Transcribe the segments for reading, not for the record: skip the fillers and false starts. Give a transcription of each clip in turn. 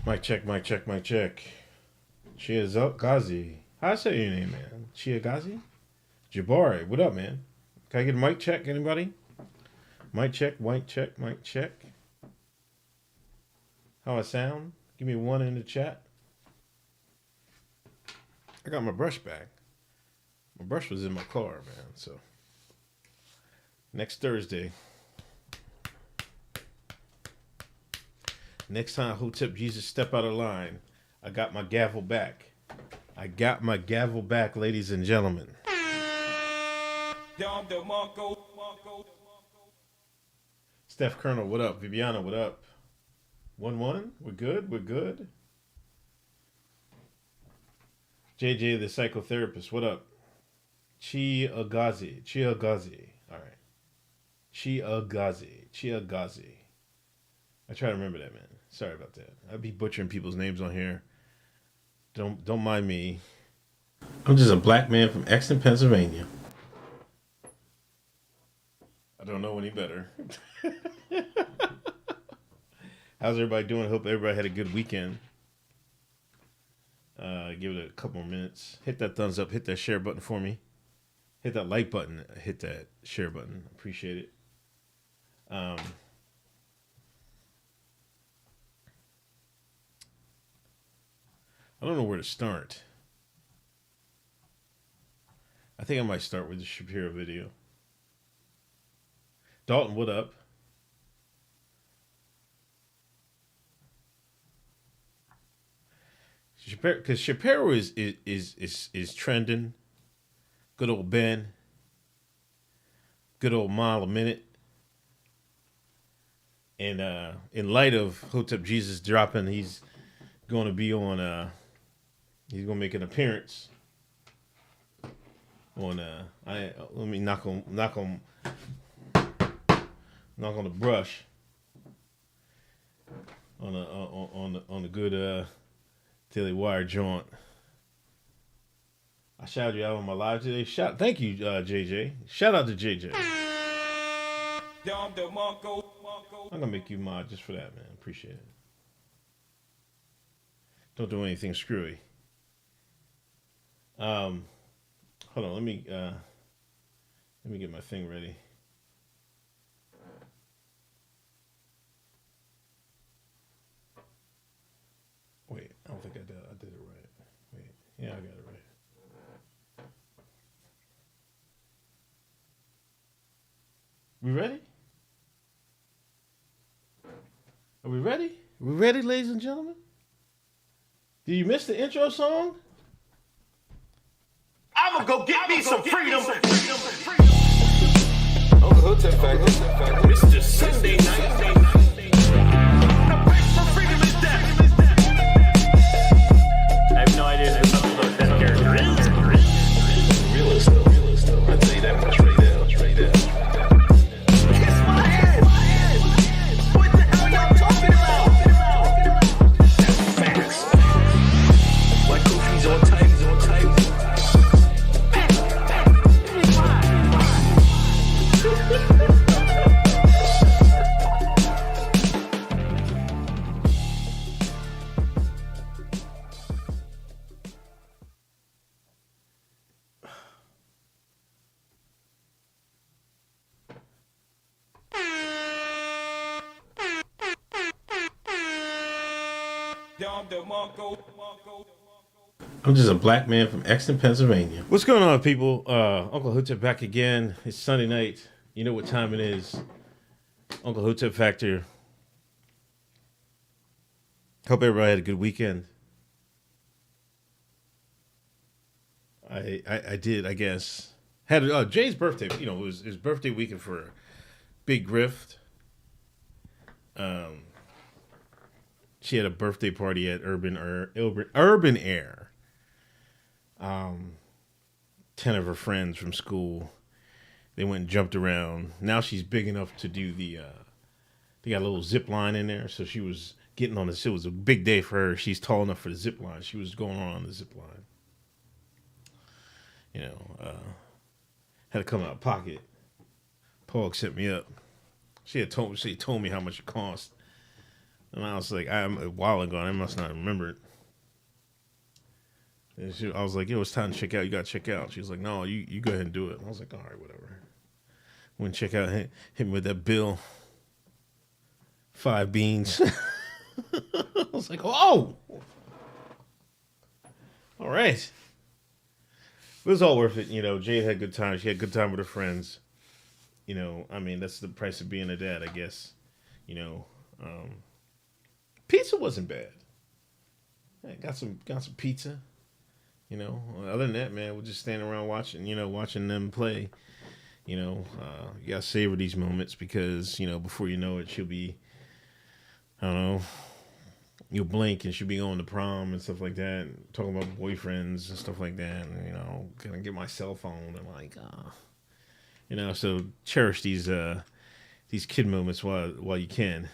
Mic check, mic check, mic check. Cheers up, Ghazi. How I say your name, man? Chia Ghazi? Jabari, what up, man? Can I get a mic check, anybody? Mic check, mic check, mic check. How I sound? Give me one in the chat. I got my brush back. My brush was in my car, man, so. Next Thursday. Next time Hotep Jesus step out of line, I got my gavel back. I got my gavel back, ladies and gentlemen. Steph Colonel, what up? Viviana, what up? 1-1? We're good? We're good? JJ, the psychotherapist, what up? Chi Agazi. All right. Chi Agazi. I try to remember that, man. Sorry about that. I'd be butchering people's names on here. Don't mind me. I'm just a black man from Exton, Pennsylvania. I don't know any better. How's everybody doing? Hope everybody had a good weekend. Give it a couple more minutes. Hit that thumbs up. Hit that share button for me. Hit that like button. Hit that share button. Appreciate it. I don't know where to start. I think I might start with the Shapiro video. Dalton, what up? Because Shapiro is trending. Good old Ben. Good old mile a minute. And in light of Hotep Jesus dropping, he's going to be on. He's going to make an appearance on. Let me knock on the brush on the good Daily Wire joint. I shouted you out on my live today. Thank you, JJ. Shout out to JJ. I'm gonna make you mod just for that, man. Appreciate it. Don't do anything screwy. Hold on. Let me get my thing ready. Wait, I don't think I did it right. Wait, yeah, I got it right. We ready? Are we ready? Are we ready, ladies and gentlemen? Did you miss the intro song? I'ma go get me some freedom. Oh, Hotep Factor. Mr. Sunday Night. The fight for freedom is death. I have no idea who some of that character is. Realist though. I'd say that much right now. Kiss my head. What the hell y'all talking about? Facts. Like Kofi's on type. I'm just a black man from Exton, Pennsylvania. What's going on, people? Uncle Hotep back again. It's Sunday night. You know what time it is. Uncle Hotep Factor. Hope everybody had a good weekend. I did, I guess. Had Jay's birthday. You know, it was his birthday weekend for Big Grift. She had a birthday party at Urban Air. 10 of her friends from school. They went and jumped around. Now she's big enough to do they got a little zip line in there. So she was getting on this. It was a big day for her. She's tall enough for the zip line. She was going on the zip line. You know, had to come out of pocket. Paul set me up. She told me how much it cost. And I was like, I'm a while ago. I must not remember it. I was like, yo, it's time to check out. You got to check out. She was like, no, you go ahead and do it. And I was like, all right, whatever. Went check out, hit me with that bill. 5 beans. I was like, oh, all right. It was all worth it. You know, Jade had good time. She had good time with her friends. You know, I mean, that's the price of being a dad, I guess. You know, pizza wasn't bad. I got some pizza. You know, other than that, man, we're just standing around watching them play. You know, you gotta savor these moments because, you know, before you know it, she'll be, I don't know, you'll blink and she'll be going to prom and stuff like that, and talking about boyfriends and stuff like that. And, you know, gonna get my cell phone and like, you know, so cherish these kid moments while you can.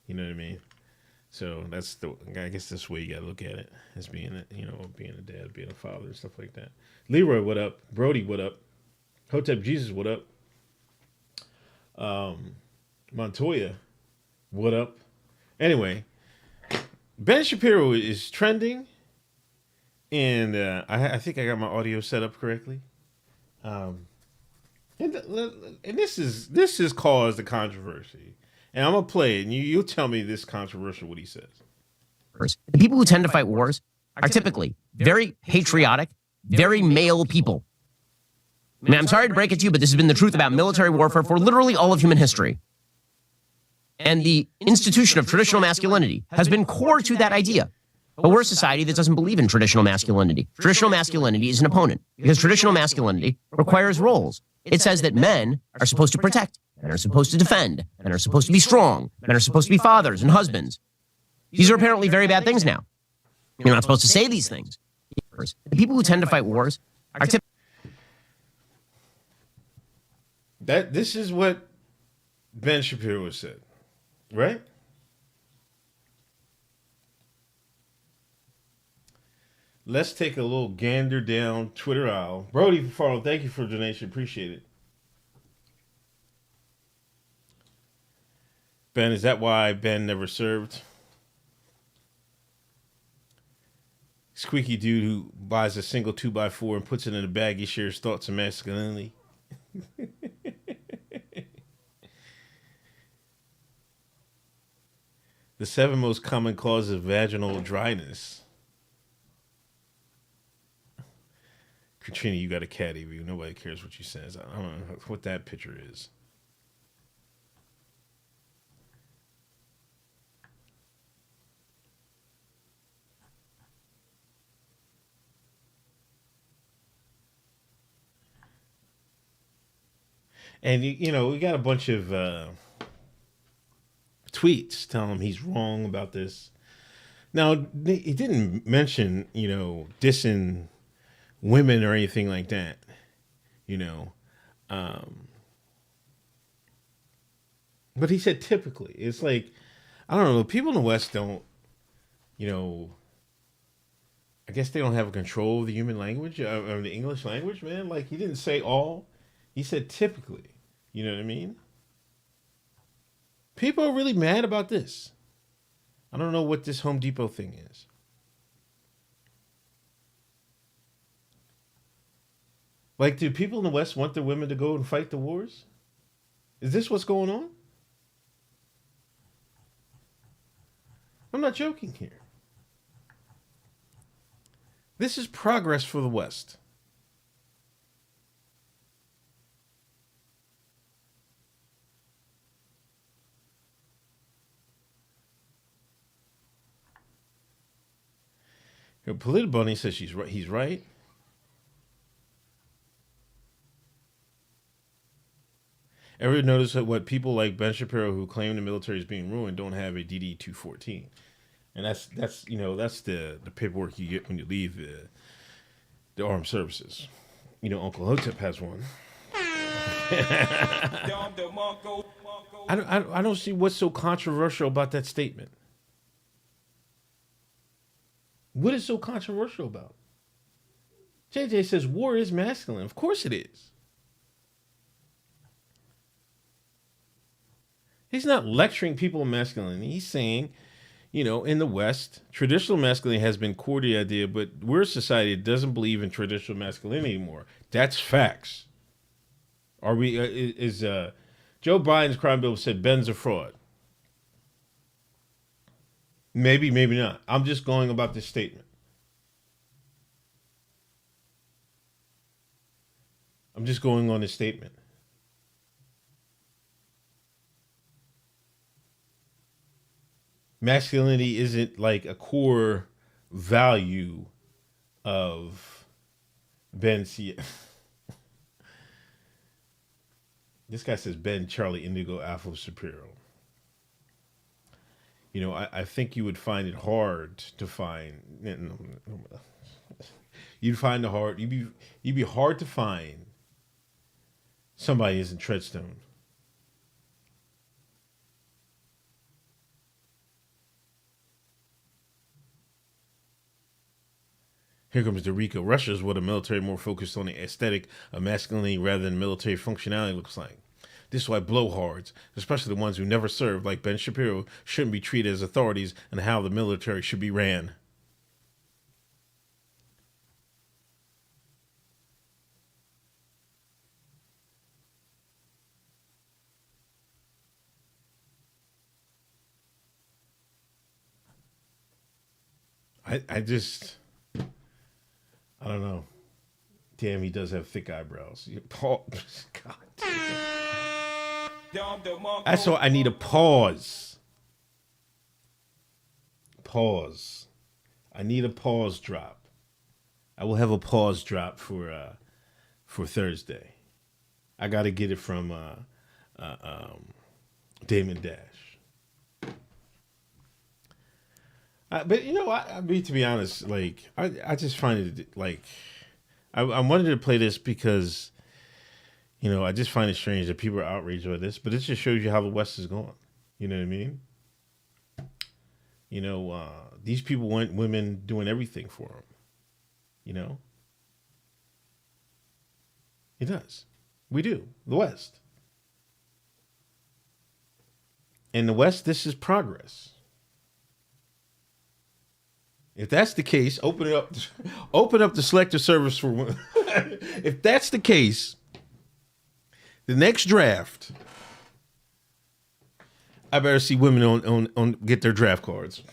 You know what I mean? So I guess that's the way you gotta look at it, as being a dad, being a father, and stuff like that. Leroy, what up? Brody, what up? Hotep Jesus, what up? Montoya, what up? Anyway, Ben Shapiro is trending, and I think I got my audio set up correctly. And this has caused a controversy. And I'm going to play it, and you'll tell me this controversial what he says. The people who tend to fight wars are typically very patriotic, very male people. I mean, I'm sorry to break it to you, but this has been the truth about military warfare for literally all of human history. And the institution of traditional masculinity has been core to that idea. But we're a society that doesn't believe in traditional masculinity. Traditional masculinity is an opponent because traditional masculinity requires roles. It says that men are supposed to protect, men are supposed to defend, men are supposed to be strong, men are supposed to be fathers and husbands. These are apparently very bad things now. You're not supposed to say these things. The people who tend to fight wars are typically... This is what Ben Shapiro said, right? Let's take a little gander down Twitter aisle. Brody Farrell, thank you for the donation. Appreciate it. Ben, is that why Ben never served? Squeaky dude who buys a single 2x4 and puts it in a bag, he shares thoughts of masculinity. The 7 most common causes of vaginal dryness. Katrina, you got a cat review. Nobody cares what she says. I don't know what that picture is. And, you know, we got a bunch of tweets telling him he's wrong about this. Now, he didn't mention, you know, dissing women or anything like that, you know. But he said typically. It's like, I don't know, people in the West don't, you know, I guess they don't have a control of the human language, of the English language, man. Like, he didn't say all. He said typically. You know what I mean? People are really mad about this. I don't know what this Home Depot thing is. Like, do people in the West want their women to go and fight the wars? Is this what's going on? I'm not joking here. This is progress for the West. Polita Bunny says he's right. Ever notice that what people like Ben Shapiro, who claim the military is being ruined, don't have a DD-214? And that's the paperwork you get when you leave the armed services. You know, Uncle Hotep has one. I don't see what's so controversial about that statement. What is so controversial about it? JJ says war is masculine. Of course it is. He's not lecturing people on masculinity. He's saying, in the West, traditional masculinity has been core to the idea, but we're a society that doesn't believe in traditional masculinity anymore. That's facts. Are we? Is Joe Biden's crime bill said Ben's a fraud? Maybe, maybe not. I'm just going about this statement. I'm just going on this statement. Masculinity isn't like a core value of Ben CEO. This guy says Ben Charlie Indigo Alpha Superior. I think you would find it hard to find. You'd find it hard. You'd be hard to find somebody isn't Treadstone. Here comes Dorico. Russia is what a military more focused on the aesthetic of masculinity rather than military functionality looks like. This is why blowhards, especially the ones who never served, like Ben Shapiro, shouldn't be treated as authorities and how the military should be ran. I don't know. Damn, he does have thick eyebrows. Paul, God. That's why I need a pause. Pause. I need a pause drop. I will have a pause drop for Thursday. I got to get it from Damon Dash. But I mean, to be honest, like I just find it like I wanted to play this because I just find it strange that people are outraged by this, but it just shows you how the West is going. You know what I mean? These people want women doing everything for them. It does. We do. The West. In the West, this is progress. If that's the case, open it up. Open up the selective service for women. If that's the case, the next draft, I better see women on get their draft cards.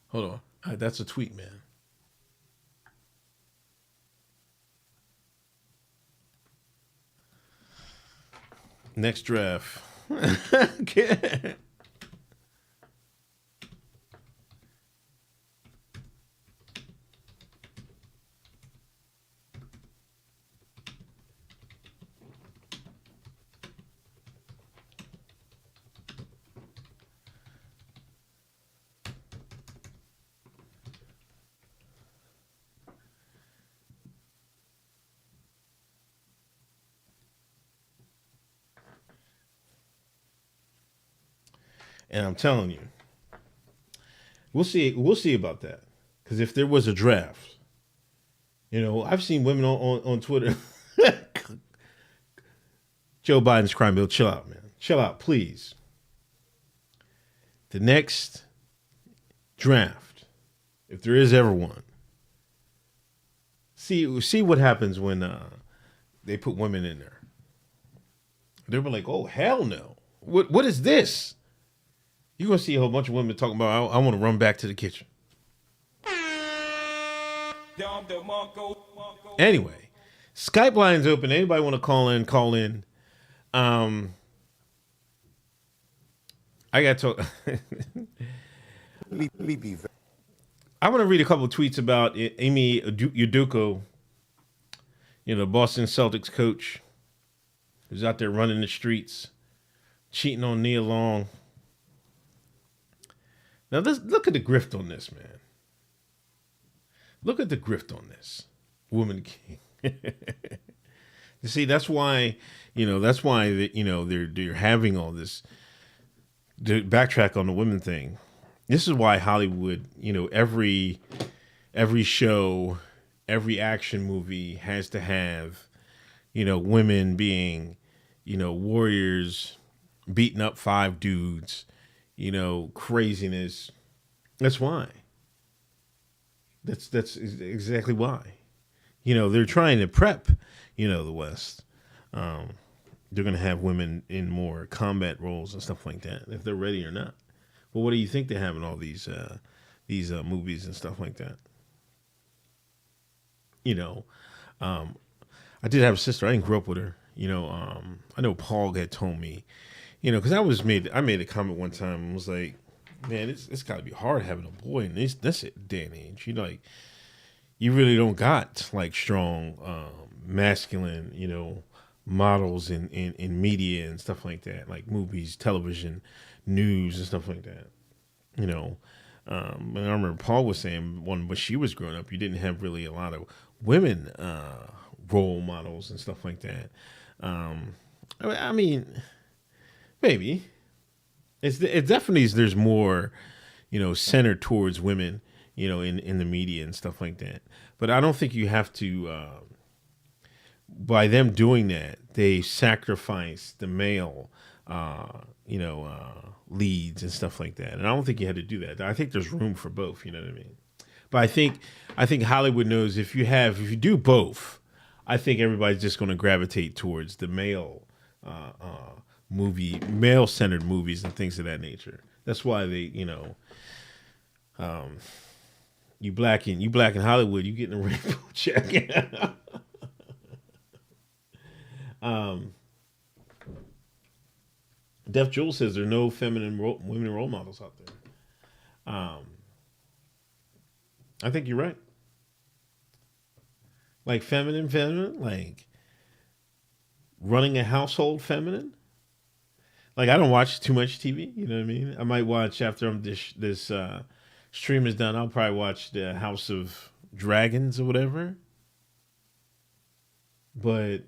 Hold on. That's a tweet, man. Next draft. And I'm telling you, we'll see about that. Because if there was a draft, I've seen women on Twitter. Joe Biden's crime bill, chill out, man. Chill out, please. The next draft, if there is ever one, see what happens when they put women in there. They'll be like, oh, hell no. What is this? You're going to see a whole bunch of women talking about, I want to run back to the kitchen. Anyway, Skype line's open. Anybody want to call in, call in. I got to talk. I want to read a couple of tweets about Amy Udoka, Boston Celtics coach, who's out there running the streets, cheating on Nia Long. Now, look at the grift on this, man. Look at the grift on this. Woman king. You see, that's why they're having all this. To backtrack on the women thing, This is why Hollywood, every show, every action movie has to have, women being, warriors, beating up 5 dudes, craziness. That's why. That's exactly why. They're trying to prep, the West. They're going to have women in more combat roles and stuff like that, if they're ready or not. But what do you think they have in all these movies and stuff like that? I did have a sister. I didn't grow up with her. I know Paul had told me, because I made a comment one time and was like, man, it's got to be hard having a boy in this day and age. You really don't got like strong, masculine, models in media and stuff like that, like movies, television, news, and stuff like that. And I remember Paul was saying when she was growing up, you didn't have really a lot of women role models and stuff like that. I mean, maybe it definitely is. There's more, centered towards women, in the media and stuff like that. But I don't think you have to. By them doing that, they sacrifice the male, leads and stuff like that. And I don't think you had to do that. I think there's room for both. You know what I mean? But I think Hollywood knows if you do both, I think everybody's just going to gravitate towards the male, male-centered movies and things of that nature. That's why they, you black in Hollywood, you getting a rainbow check. Def Jewel says there are no feminine women role models out there. I think you're right. Like feminine, like running a household feminine. Like I don't watch too much TV. You know what I mean? I might watch after this stream is done. I'll probably watch the House of Dragons or whatever. But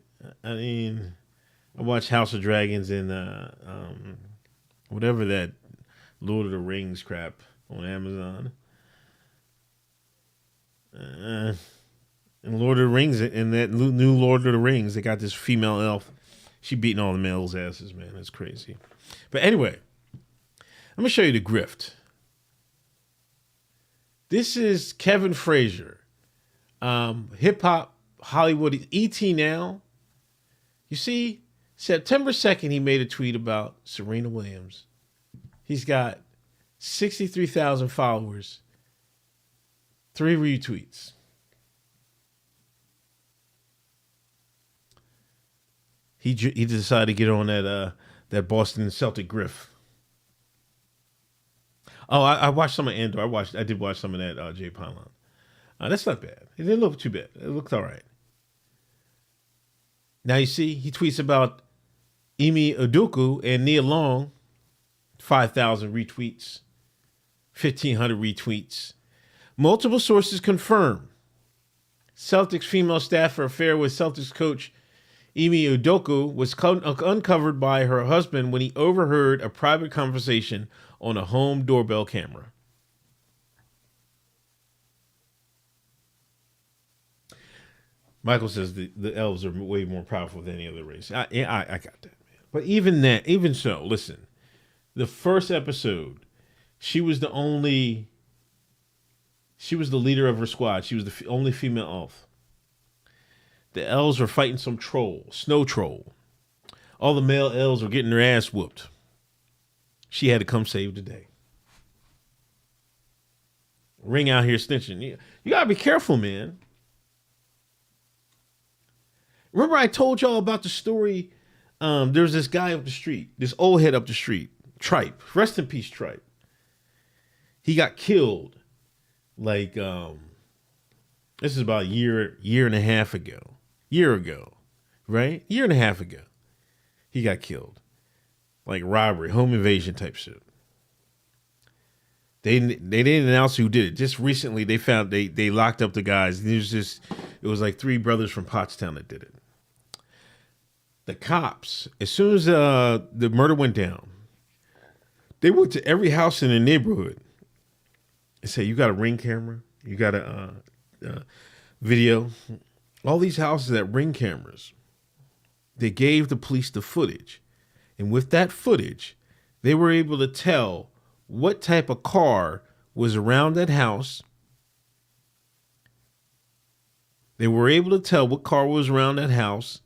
I mean, I watched House of Dragons and whatever that Lord of the Rings crap on Amazon. And Lord of the Rings, and that new Lord of the Rings, they got this female elf. She beating all the males' asses, man. That's crazy. But anyway, I'm going to show you the grift. This is Kevin Frazier. Hip-hop Hollywood. E.T. now. You see, September 2nd, he made a tweet about Serena Williams. He's got 63,000 followers, 3 retweets. He decided to get on that Boston Celtic griff. Oh, I watched some of Andor. I did watch some of that Jay Pylon. That's not bad. It didn't look too bad. It looked all right. Now you see, he tweets about Emi Udoka and Nia Long, 5,000 retweets, 1,500 retweets. Multiple sources confirm Celtics female staffer affair with Celtics coach Emi Udoka was uncovered by her husband when he overheard a private conversation on a home doorbell camera. Michael says the elves are way more powerful than any other race. I got that, man. But even so, listen. The first episode, she was the leader of her squad. She was the only female elf. The elves were fighting some troll, snow troll. All the male elves were getting their ass whooped. She had to come save the day. Ring out here snitching. You gotta be careful, man. Remember I told y'all about the story? There was this guy up the street, this old head up the street, Tripe. Rest in peace, Tripe. He got killed like this is about a year and a half ago. Year ago, right? Year and a half ago. He got killed. Like robbery, home invasion type shit. They didn't announce who did it. Just recently they found they locked up the guys. It was like 3 brothers from Pottstown that did it. The cops, as soon as the murder went down, they went to every house in the neighborhood and say, you got a Ring camera, you got a video. All these houses that Ring cameras, they gave the police the footage. And with that footage, they were able to tell what type of car was around that house. They were able to tell what car was around that house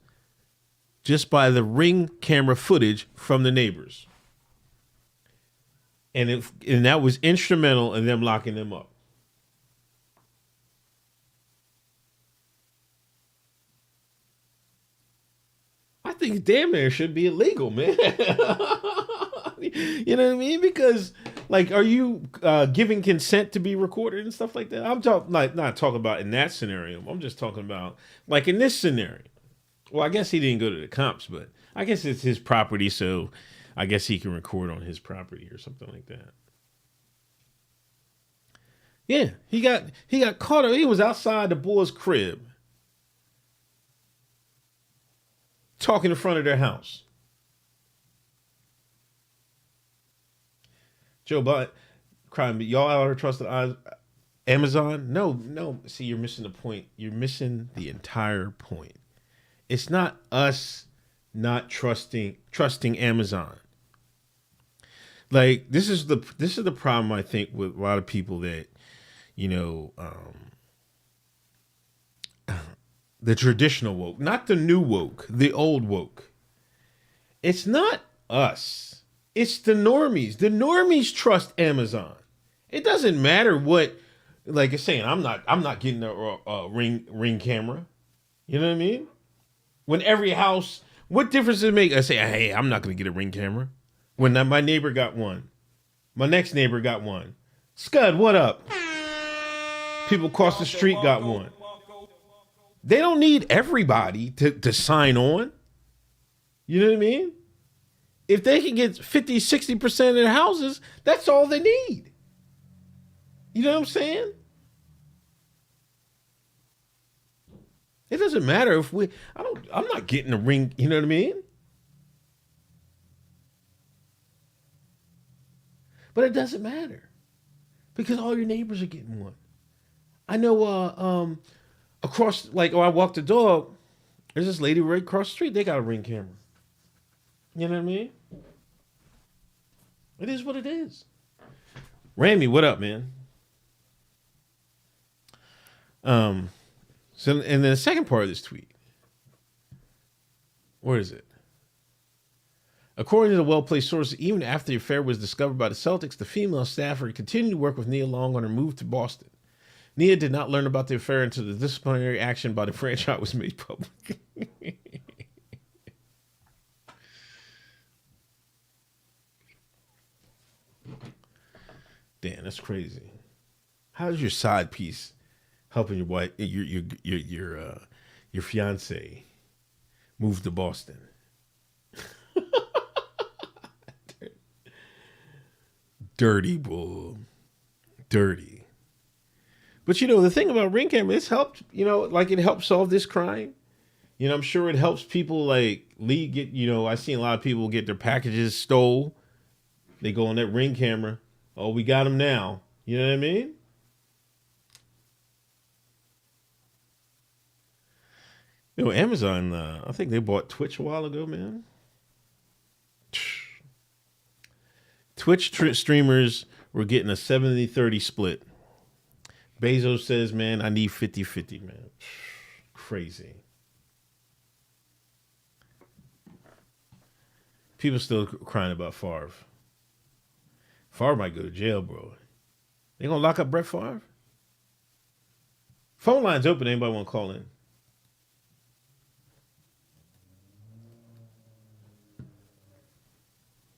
just by the Ring camera footage from the neighbors. And that was instrumental in them locking them up. I think damn near should be illegal, man. You know what I mean? Because, like, are you giving consent to be recorded and stuff like that? I'm talking, like, not talking about in that scenario. I'm just talking about, like, in this scenario. Well, I guess he didn't go to the cops, but I guess it's his property, so I guess he can record on his property or something like that. Yeah, he got caught. He was outside the boy's crib, talking in front of their house. Joe Biden, crying, y'all out here trusting Amazon? No. See, you're missing the point. You're missing the entire point. It's not us not trusting Amazon. Like, this is the problem, I think, with a lot of people that, you know, the traditional woke, not the new woke, the old woke. It's not us. It's the normies. The normies trust Amazon. It doesn't matter what, like it's saying, I'm not getting a ring camera. You know what I mean? When every house, what difference does it make? I say, hey, I'm not going to get a Ring camera. When my neighbor got one. My next neighbor got one. Scud, what up? People across the street got one. They don't need everybody to sign on. You know what I mean? If they can get 50, 60% of their houses, that's all they need. You know what I'm saying? It doesn't matter if I'm not getting a Ring, you know what I mean? But it doesn't matter because all your neighbors are getting one. I know across, like, I walk the dog, there's this lady right across the street, they got a Ring camera. You know what I mean? It is what it is. Ramy, what up, man? So, and then the second part of this tweet, where is it? According to the well-placed sources, even after the affair was discovered by the Celtics, the female staffer continued to work with Nia Long on her move to Boston. Nia did not learn about the affair until the disciplinary action by the franchise was made public. Damn, that's crazy. How's your side piece helping your wife, your fiance move to Boston? Dirty bull. Dirty. But, you know, the thing about Ring camera, it's helped, you know, like it helps solve this crime. You know, I'm sure it helps people like Lee get, you know, I've seen a lot of people get their packages stole. They go on that Ring camera. Oh, we got them now. You know what I mean? You know, Amazon, I think they bought Twitch a while ago, man. Twitch streamers were getting a 70-30 split. Bezos says, man, I need 50-50, man. Crazy. People still crying about Favre. Favre might go to jail, bro. They gonna lock up Brett Favre? Phone line's open. Anybody want to call in?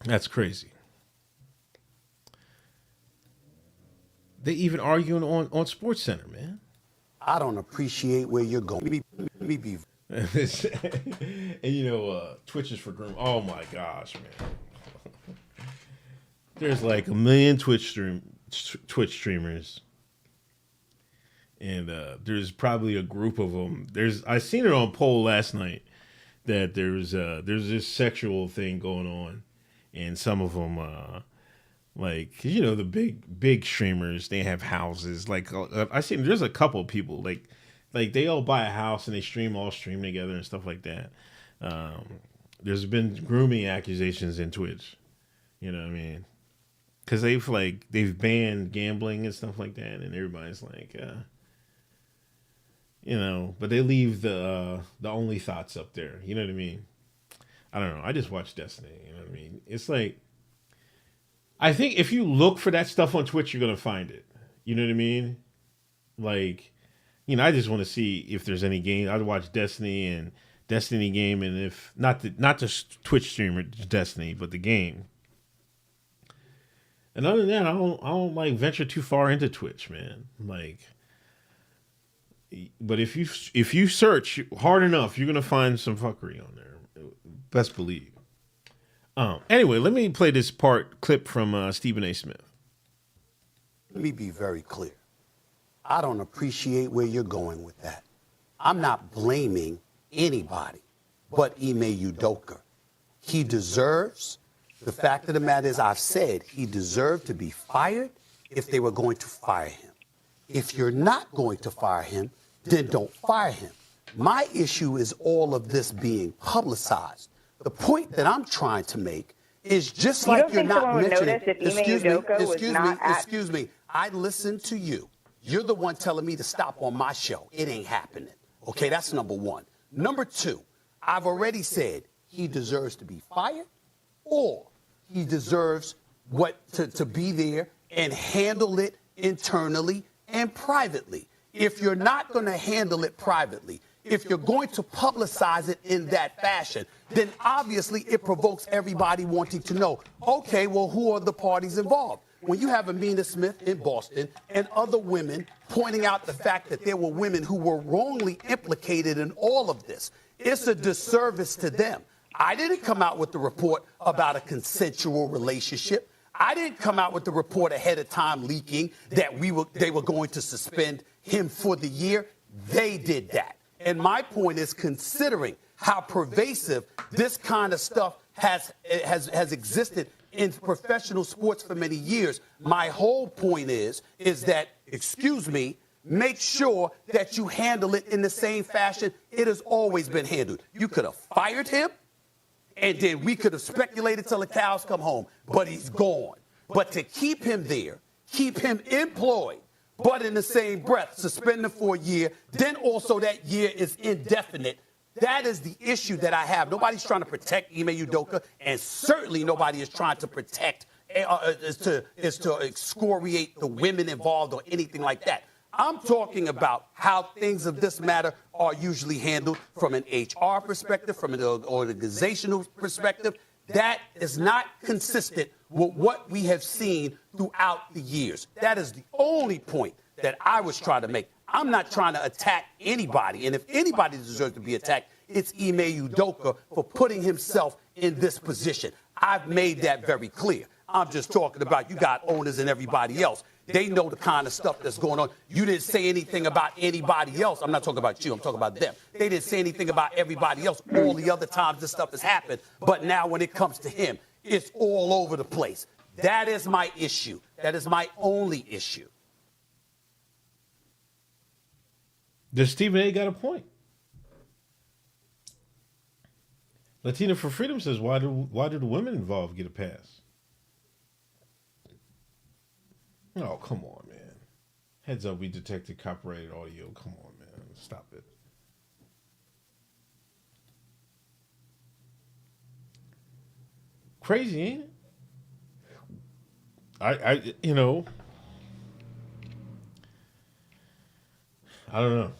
That's crazy. They even arguing on Sports Center, man. I don't appreciate where you're going. And you know, Twitch is for groom. Oh my gosh, man. There's like 1 million Twitch streamers, and there's probably a group of them. I seen it on poll last night that there's this sexual thing going on, and some of them Like, 'cause, you know, the big streamers, they have houses. Like, I seen there's a couple of people like they all buy a house and they all stream together and stuff like that. There's been grooming accusations in Twitch. You know what I mean? Because they've banned gambling and stuff like that, and everybody's like, you know, but they leave the only thoughts up there. You know what I mean? I don't know. I just watch Destiny. You know what I mean? It's like, I think if you look for that stuff on Twitch, you're gonna find it. You know what I mean? Like, you know, I just want to see if there's any game. I'd watch Destiny and Destiny game, and if not the Twitch streamer Destiny, but the game. And other than that, I don't like venture too far into Twitch, man. Like, but if you search hard enough, you're gonna find some fuckery on there. Best believe. Anyway, let me play this clip from Stephen A. Smith. Let me be very clear. I don't appreciate where you're going with that. I'm not blaming anybody but Ime Udoka. He deserves, the fact of the matter is, I've said he deserved to be fired if they were going to fire him. If you're not going to fire him, then don't fire him. My issue is all of this being publicized. The point that I'm trying to make is just like you're not mentioning. Excuse me. I listened to you. You're the one telling me to stop on my show. It ain't happening. Okay, that's number one. Number two, I've already said he deserves to be fired, or he deserves to be there and handle it internally and privately. If you're not going to handle it privately, if you're going to publicize it in that fashion, then obviously it provokes everybody wanting to know, okay, well, who are the parties involved? When you have Amina Smith in Boston and other women pointing out the fact that there were women who were wrongly implicated in all of this, it's a disservice to them. I didn't come out with the report about a consensual relationship. I didn't come out with the report ahead of time leaking that they were going to suspend him for the year. They did that. And my point is, considering how pervasive this kind of stuff has existed in professional sports for many years, my whole point is that, excuse me, make sure that you handle it in the same fashion it has always been handled. You could have fired him, and then we could have speculated till the cows come home, but he's gone. But to keep him there, keep him employed, but in the same breath, suspend him for a year, then also that year is indefinite. That is the issue that I have. Nobody's trying to protect Ime Udoka, and certainly nobody is trying to protect, is to excoriate the women involved or anything like that. I'm talking about how things of this matter are usually handled from an HR perspective, from an organizational perspective. That is not consistent with what we have seen throughout the years. That is the only point that I was trying to make. I'm not trying to attack anybody. And if anybody deserves to be attacked, it's Ime Udoka for putting himself in this position. I've made that very clear. I'm just talking about you got owners and everybody else. They know the kind of stuff that's going on. You didn't say anything about anybody else. I'm not talking about you. I'm talking about them. They didn't say anything about everybody else all the other times this stuff has happened. But now when it comes to him, it's all over the place. That is my issue. That is my only issue. Does Stephen A. got a point? Latina for Freedom says, why do the women involved get a pass? Oh, come on, man. Heads up, we detected copyrighted audio. Come on, man. Stop it. Crazy, ain't it? I don't know.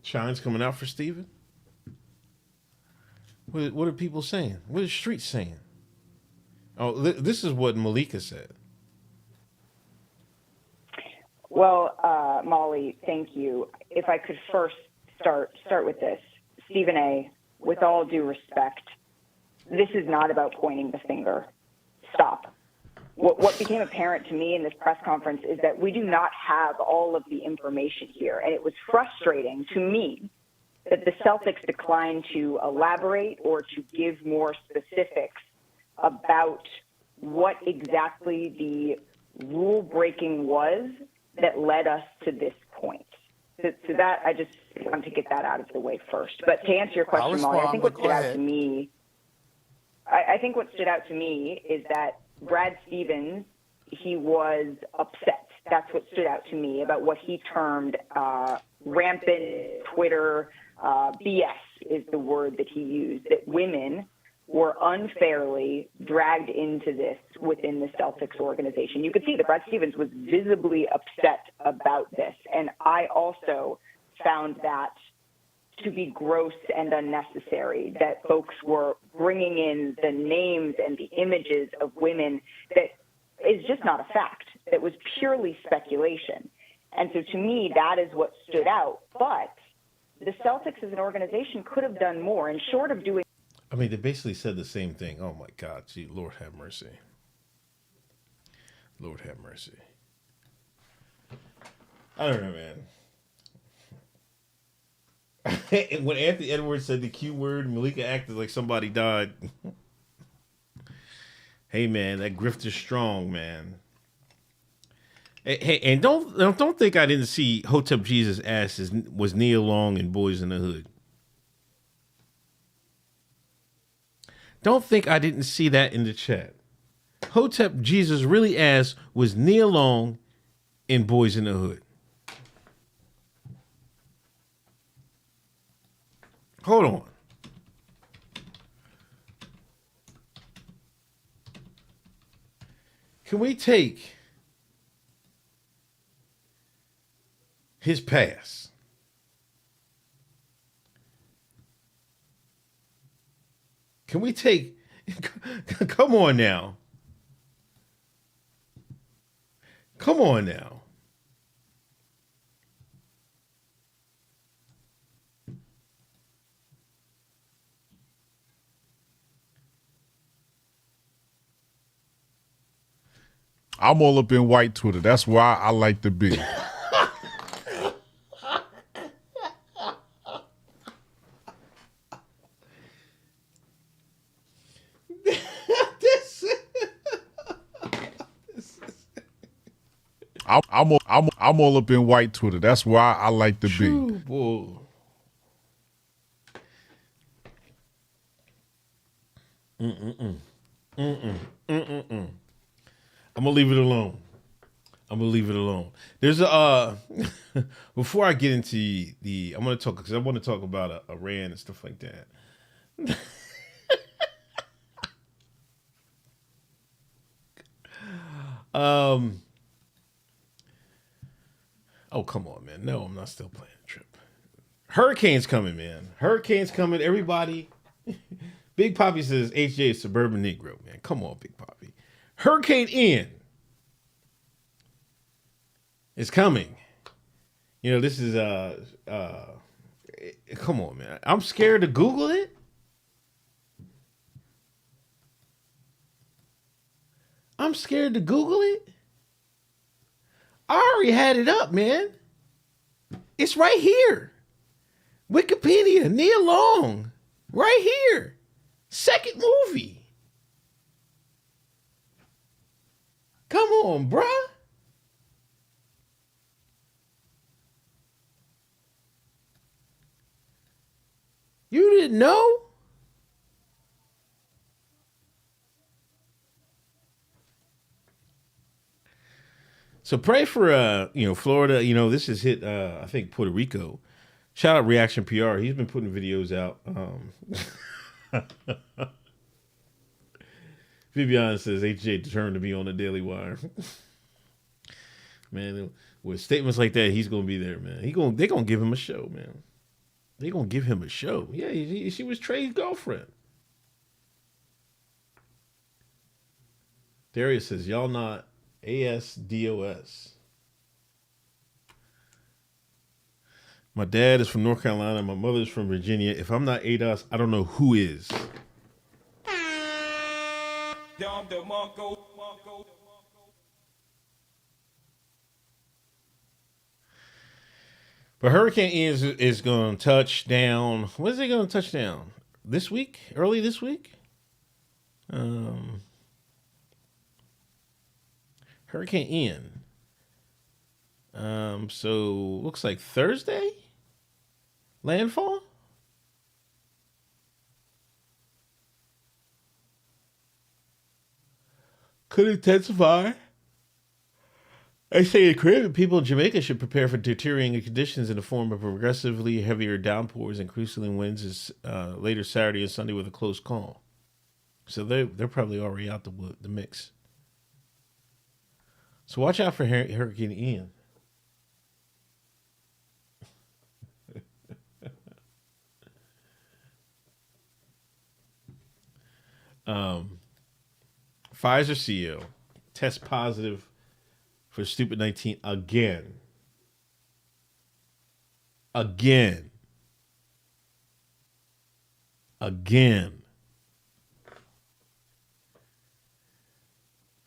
Shine's coming out for Steven? What are people saying? What are the streets saying? Oh, this is what Malika said. Well, Molly, thank you. If I could first start with this. Stephen A., with all due respect, this is not about pointing the finger. Stop. What became apparent to me in this press conference is that we do not have all of the information here, and it was frustrating to me that the Celtics declined to elaborate or to give more specifics about what exactly the rule breaking was that led us to this point. So that I just want to get that out of the way first. But to answer your question, Molly, I think what stood out to me, I think what stood out to me is that Brad Stevens, he was upset. That's what stood out to me about what he termed rampant Twitter BS is the word that he used, that women were unfairly dragged into this within the Celtics organization. You could see that Brad Stevens was visibly upset about this. And I also found that to be gross and unnecessary, that folks were bringing in the names and the images of women that is just not a fact. It was purely speculation. And so to me, that is what stood out. But the Celtics as an organization could have done more. And short of doing, I mean, they basically said the same thing. Oh, my God. Gee, Lord have mercy. Lord have mercy. I don't know, man. When Anthony Edwards said the Q word, Malika acted like somebody died. Hey, man, that grift is strong, man. Hey, and don't think I didn't see Hotep Jesus' ass was Nia Long in Boys in the Hood. Don't think I didn't see that in the chat. Hotep Jesus really asked, was Nia Long in Boys in the Hood? Hold on. Can we take his past? Can we take, come on now. Come on now. I'm all up in white Twitter. That's why I like to be. I'm all up in white Twitter. That's why I like to be. Boy. I'm gonna leave it alone. There's a before I get into the I'm gonna talk because I want to talk about Iran and stuff like that. Oh, come on, man. No, I'm not still playing the trip. Hurricane's coming, man. Hurricane's coming. Everybody. Big Poppy says HJ is suburban Negro, man. Come on, Big Poppy. Hurricane Ian is coming. You know, this is come on, man. I'm scared to Google it. I'm scared to Google it. I already had it up, man. It's right here. Wikipedia, Nia Long. Right here. Second movie. Come on, bruh. You didn't know? So pray for Florida. You know, this has hit I think Puerto Rico. Shout out Reaction PR. He's been putting videos out. Vivian says HJ determined to be on the Daily Wire. Man, with statements like that, he's gonna be there, man. They're gonna give him a show, man. They're gonna give him a show. Yeah, she was Trey's girlfriend. Darius says, y'all not ASDOS. My dad is from North Carolina. My mother's from Virginia. If I'm not ADOS, I don't know who is. But Hurricane Ian is going to touch down. When is it going to touch down? This week? Early this week? Hurricane Ian. So looks like Thursday? Landfall? Could intensify. I say in Caribbean, people in Jamaica should prepare for deteriorating conditions in the form of progressively heavier downpours, increasingly winds later Saturday and Sunday with a close call. So they're probably already out the mix. So watch out for Hurricane Ian. Pfizer CEO test positive for stupid 19 again. Again.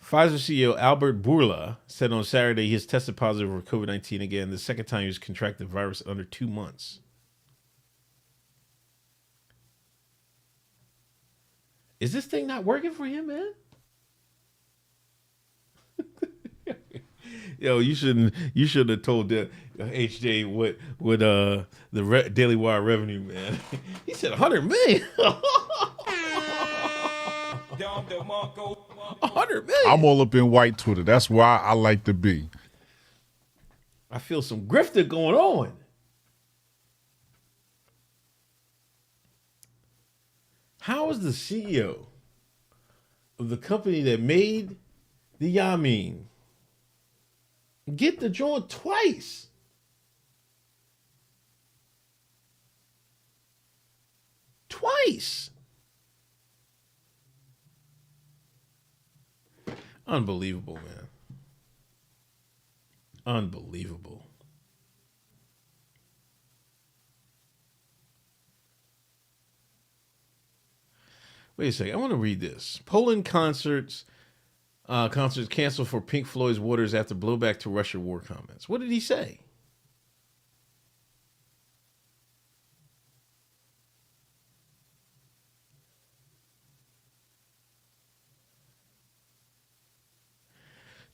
Pfizer CEO Albert Bourla said on Saturday he has tested positive for COVID-19 again, the second time he's contracted the virus in under 2 months. Is this thing not working for him, man? Yo, you shouldn't have told the HJ what the Daily Wire revenue, man. He said 100 million. 100 million. I'm all up in white Twitter. That's why I like to be. I feel some grifter going on. How is the CEO of the company that made the Yamin get the joint twice? Twice. Unbelievable, man. Unbelievable. Wait a second. I want to read this. Poland concerts canceled for Pink Floyd's Waters after blowback to Russia war comments. What did he say?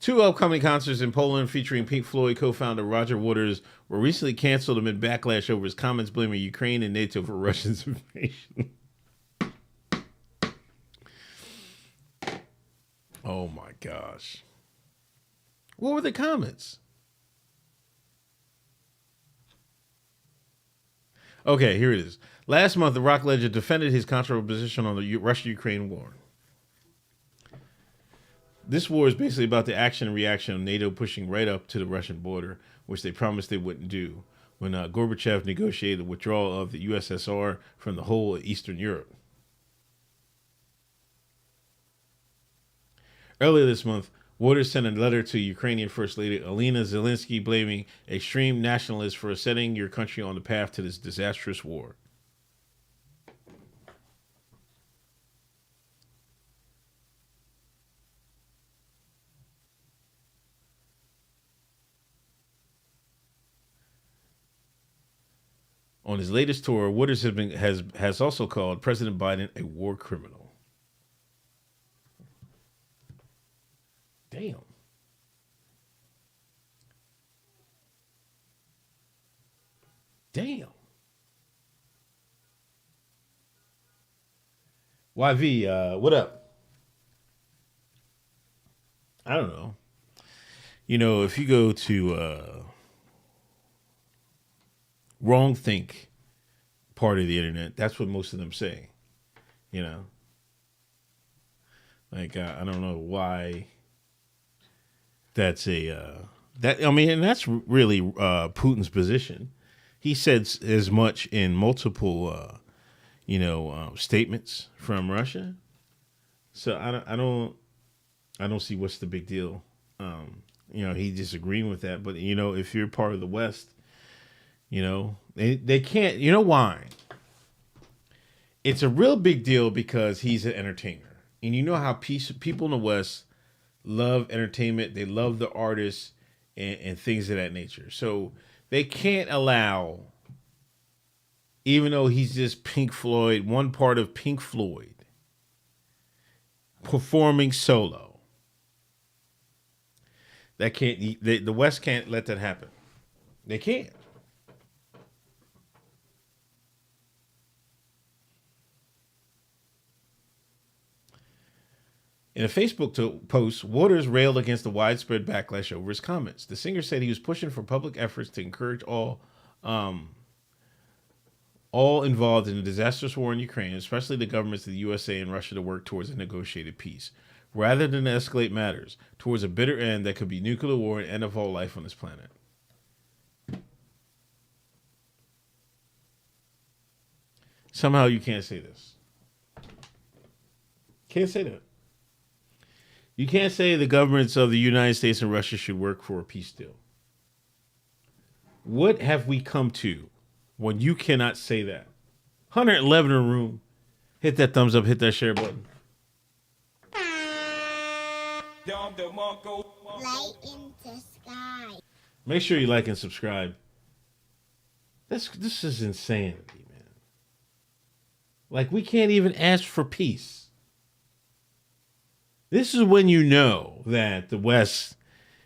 Two upcoming concerts in Poland featuring Pink Floyd co-founder Roger Waters were recently canceled amid backlash over his comments blaming Ukraine and NATO for Russia's invasion. Oh my gosh. What were the comments? Okay, here it is. Last month, the rock legend defended his controversial position on the Russia-Ukraine war. This war is basically about the action and reaction of NATO pushing right up to the Russian border, which they promised they wouldn't do when Gorbachev negotiated the withdrawal of the USSR from the whole of Eastern Europe. Earlier this month, Waters sent a letter to Ukrainian First Lady Alina Zelensky blaming extreme nationalists for setting your country on the path to this disastrous war. On his latest tour, Waters has also called President Biden a war criminal. Damn. YV, what up? I don't know. You know, if you go to wrong think part of the internet, that's what most of them say. You know? Like, I don't know why that's and that's really Putin's position. He said as much in multiple, statements from Russia. So I don't see what's the big deal. He disagreeing with that. But if you're part of the West, they can't. You know why? It's a real big deal because he's an entertainer, and you know how people in the West love entertainment. They love the artists and things of that nature. So They can't allow, even though he's just Pink Floyd, one part of Pink Floyd, performing solo. That can't. The West can't let that happen. They can't. In a Facebook post, Waters railed against the widespread backlash over his comments. The singer said he was pushing for public efforts to encourage all involved in the disastrous war in Ukraine, especially the governments of the USA and Russia, to work towards a negotiated peace, rather than to escalate matters towards a bitter end that could be nuclear war and end of all life on this planet. Somehow you can't say this. Can't say that. You can't say the governments of the United States and Russia should work for a peace deal. What have we come to when you cannot say that? 111 in the room. Hit that thumbs up, hit that share button. Light in the sky. Make sure you like and subscribe. This is insanity, man. Like, we can't even ask for peace. This is when you know that the West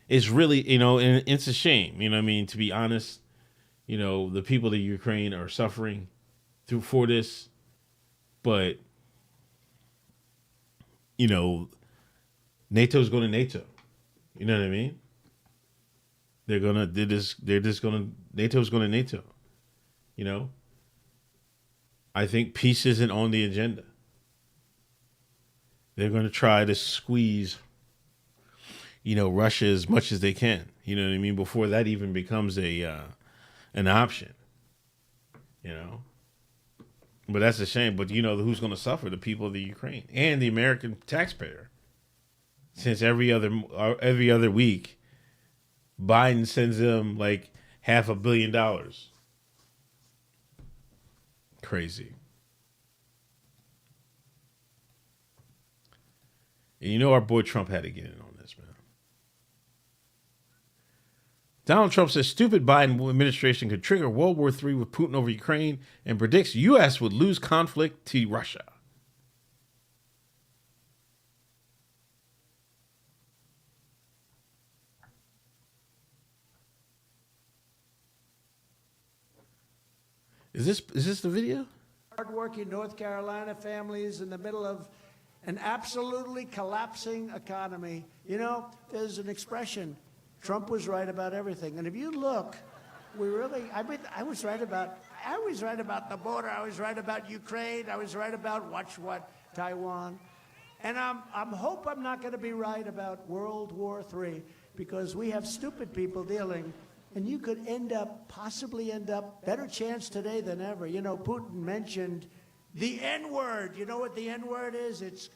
is really, and it's a shame, I mean, to be honest, the people of Ukraine are suffering for this, but, NATO's going to NATO. You know what I mean? NATO's going to NATO. I think peace isn't on the agenda. They're going to try to squeeze, Russia as much as they can. You know what I mean? Before that even becomes an option. But that's a shame. But who's going to suffer? The people of the Ukraine and the American taxpayer. Since every other week, Biden sends them like $500 million. Crazy. And our boy Trump had to get in on this, man. Donald Trump says stupid Biden administration could trigger World War III with Putin over Ukraine and predicts U.S. would lose conflict to Russia. Is this the video? Hardworking North Carolina families in the middle of an absolutely collapsing economy. There's an expression, Trump was right about everything. And if you look, I was right about the border. I was right about Ukraine. I was right about Taiwan. And I hope I'm not going to be right about World War III, because we have stupid people dealing, and you could possibly end up, better chance today than ever. Putin mentioned the N-word. You know what the N-word is? It's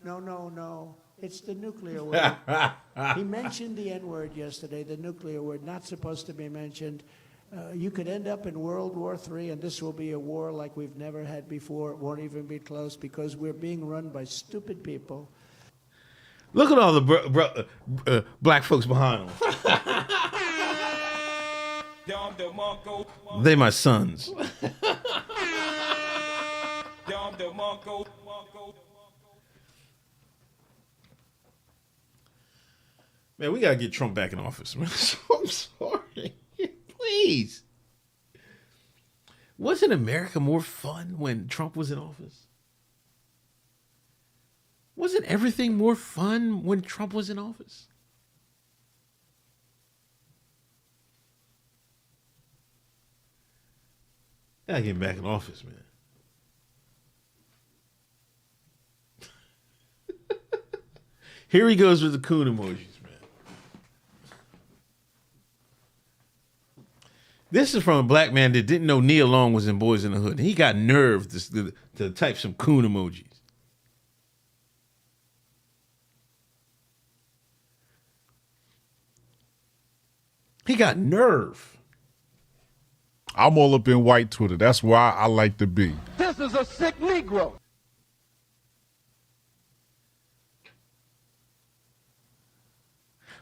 no. It's the nuclear word. He mentioned the N-word yesterday, the nuclear word, not supposed to be mentioned. You could end up in World War III, and this will be a war like we've never had before. It won't even be close, because we're being run by stupid people. Look at all the black folks behind them. They my sons. Man, we gotta get Trump back in office, man. I'm sorry. Please. Wasn't America more fun when Trump was in office? Wasn't everything more fun when Trump was in office? Gotta get him back in office, man. Here he goes with the coon emojis, man. This is from a black man that didn't know Nia Long was in Boys in the Hood. He got nerve to type some coon emojis. He got nerve. I'm all up in white Twitter. That's why I like to be. This is a sick Negro.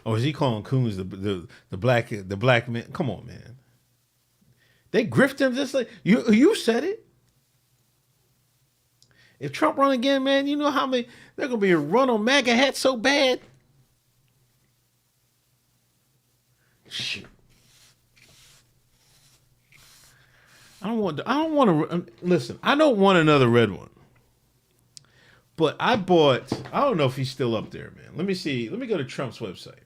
Oh, is he calling coons the black men? Come on, man. They grift him just like you said it. If Trump run again, man, you know how many they're gonna be a run on MAGA hats so bad. Shoot. I don't want to listen. I don't want another red one. But I don't know if he's still up there, man. Let me see. Let me go to Trump's website, man.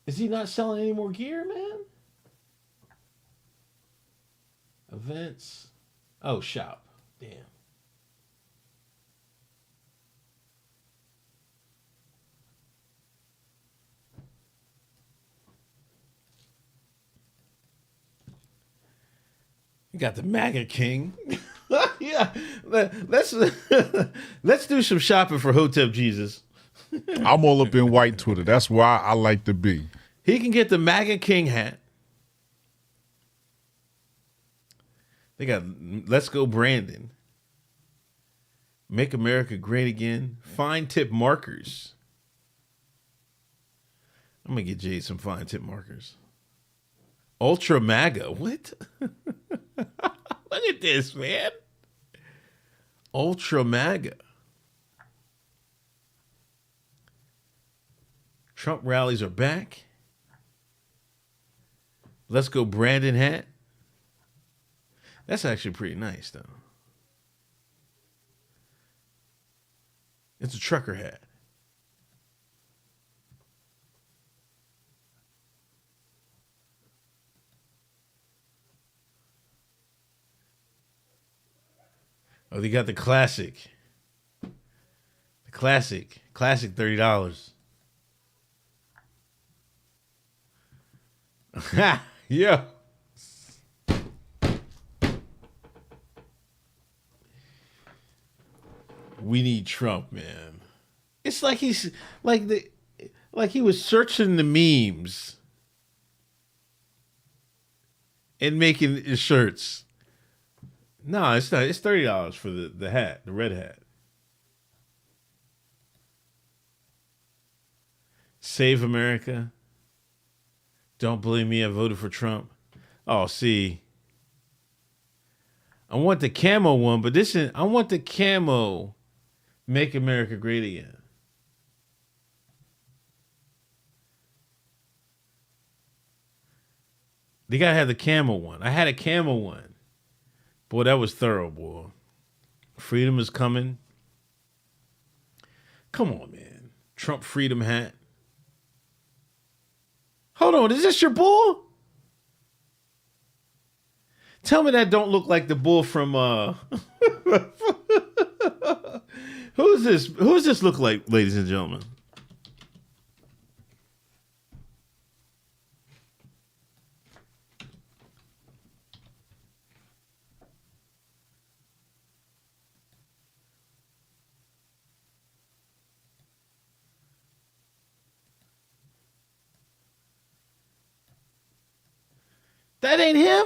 Is he not selling any more gear, man? Events. Oh, shop. Damn. You got the MAGA King. Yeah. Let's do some shopping for Hotep Jesus. I'm all up in white Twitter. That's why I like to be. He can get the MAGA King hat. They got Let's Go Brandon. Make America Great Again. Fine tip markers. I'm going to get Jade some fine tip markers. Ultra MAGA. What? Look at this, man. Ultra MAGA. Trump rallies are back. Let's Go Brandon hat. That's actually pretty nice, though. It's a trucker hat. Oh, they got the classic. The classic. Classic $30. Ha! Yeah. We need Trump, man. It's like he's like he was searching the memes and making his shirts. No, it's not. It's $30 for the hat, the red hat. Save America. Don't blame me. I voted for Trump. Oh, see. I want the camo one, but I want the camo. Make America Great Again. They gotta have the camel one. I had a camel one. Boy, that was thorough, boy. Freedom is coming. Come on, man. Trump freedom hat. Hold on, is this your bull? Tell me that don't look like the bull from Who's this? Who's this look like, ladies and gentlemen? That ain't him?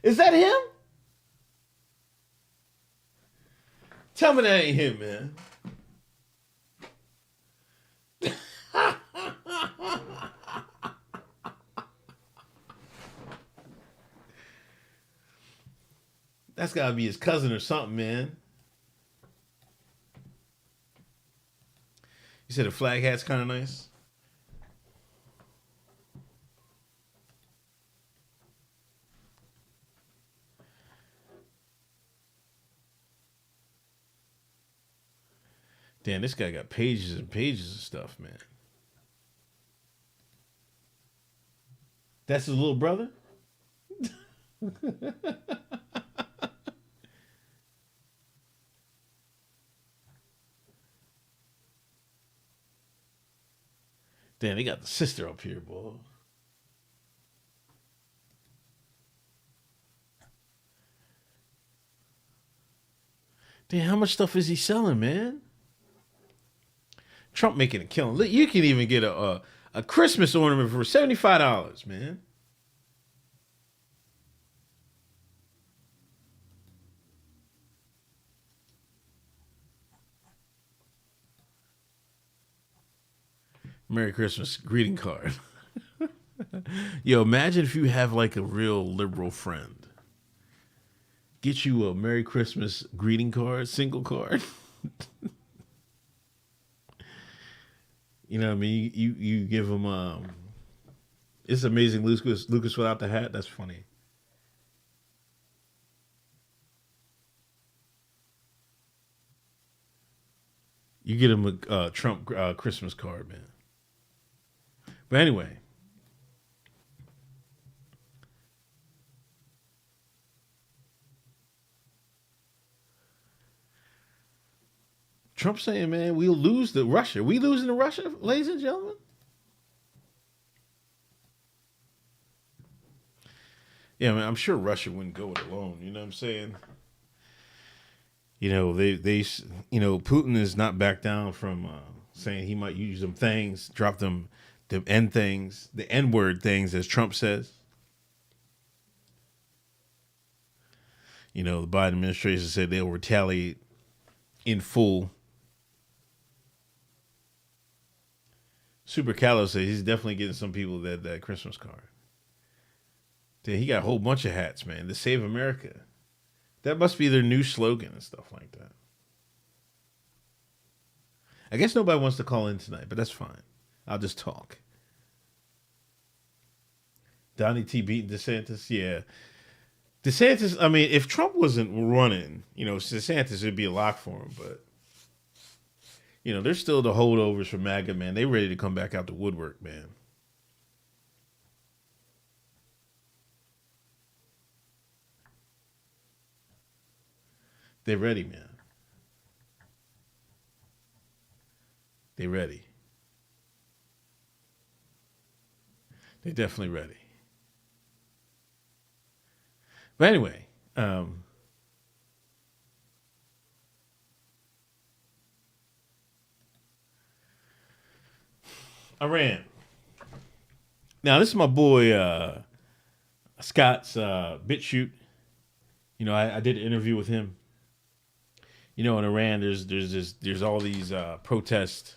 Is that him? Tell me that ain't him, man. That's gotta be his cousin or something, man. You said the flag hat's kind of nice? Damn, this guy got pages and pages of stuff, man. That's his little brother? Damn, they got the sister up here, boy. Damn, how much stuff is he selling, man? Trump making a killing. Look, you can even get a Christmas ornament for $75, man. Merry Christmas greeting card. Yo, imagine if you have like a real liberal friend. Get you a Merry Christmas greeting card, single card. You know what I mean? You give them it's amazing Lucas without the hat. That's funny. You get him a Trump Christmas card, man. But anyway, Trump saying, man, we'll lose to Russia. We losing to Russia, ladies and gentlemen? Yeah, man, I'm sure Russia wouldn't go it alone. You know what I'm saying? You know, they you know, Putin is not back down from saying he might use them things, drop them the N-word things, as Trump says. You know, the Biden administration said they'll retaliate in full. Super Callow says he's definitely getting some people that Christmas card. Dude, he got a whole bunch of hats, man. To Save America. That must be their new slogan and stuff like that. I guess nobody wants to call in tonight, but that's fine. I'll just talk. Donnie T beating DeSantis, yeah. DeSantis, I mean, if Trump wasn't running, you know, DeSantis would be a lock for him, but you know, there's still the holdovers for MAGA, man. They ready to come back out the woodwork, man. They're ready, man. They're ready. They're definitely ready. But anyway, Iran. Now, this is my boy Scott's BitChute. You know, I did an interview with him. You know, in Iran, there's all these protests.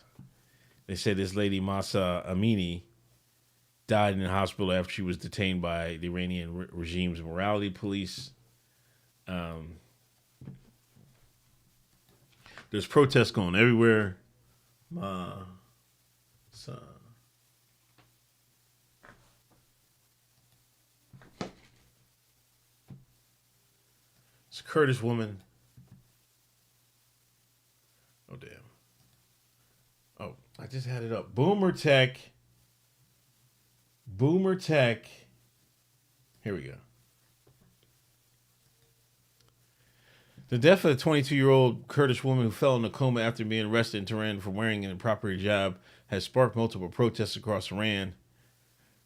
They say this lady Mahsa Amini died in the hospital after she was detained by the Iranian regime's morality police. There's protests going everywhere. It's a Kurdish woman. Oh, damn. Oh, I just had it up. Boomer Tech. Here we go. The death of a 22-year-old Kurdish woman who fell in a coma after being arrested in Tehran for wearing an improper hijab has sparked multiple protests across Iran.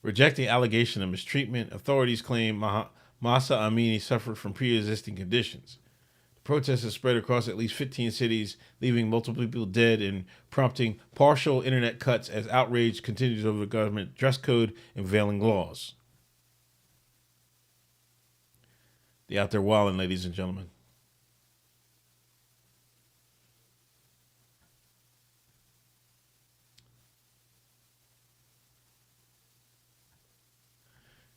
Rejecting allegation of mistreatment, authorities claim Mahsa Amini suffered from pre-existing conditions. The protests have spread across at least 15 cities, leaving multiple people dead and prompting partial internet cuts as outrage continues over the government dress code and veiling laws. They out there wilding, ladies and gentlemen.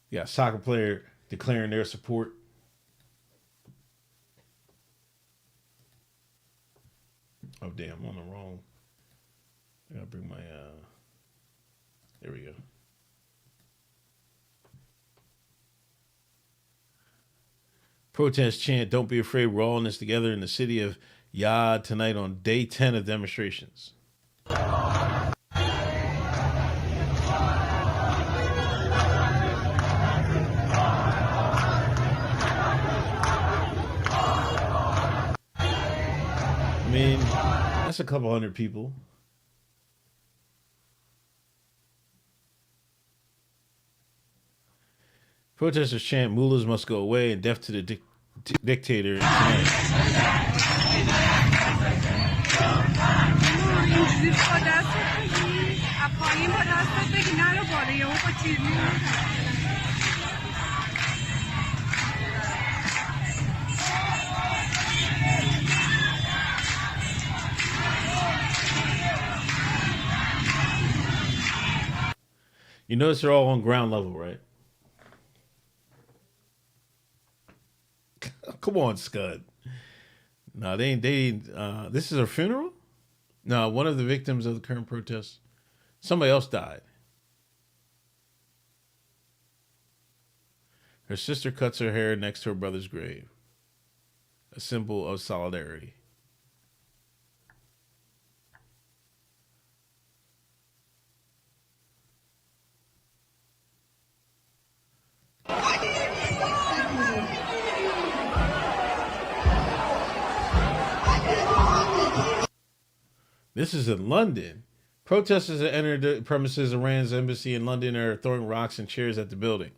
You got a soccer player declaring their support. Oh, damn, I'm on the wrong. I gotta bring my, there we go. Protest chant, don't be afraid, we're all in this together in the city of Yad tonight on day 10 of demonstrations. I mean, that's a couple hundred people. Protesters chant, mullahs must go away and death to the dictator. You notice they're all on ground level, right? Come on, Scud. No, they ain't. This is a funeral? No, one of the victims of the current protests. Somebody else died. Her sister cuts her hair next to her brother's grave. A symbol of solidarity. This is in London. Protesters that entered the premises of Iran's embassy in London are throwing rocks and chairs at the building.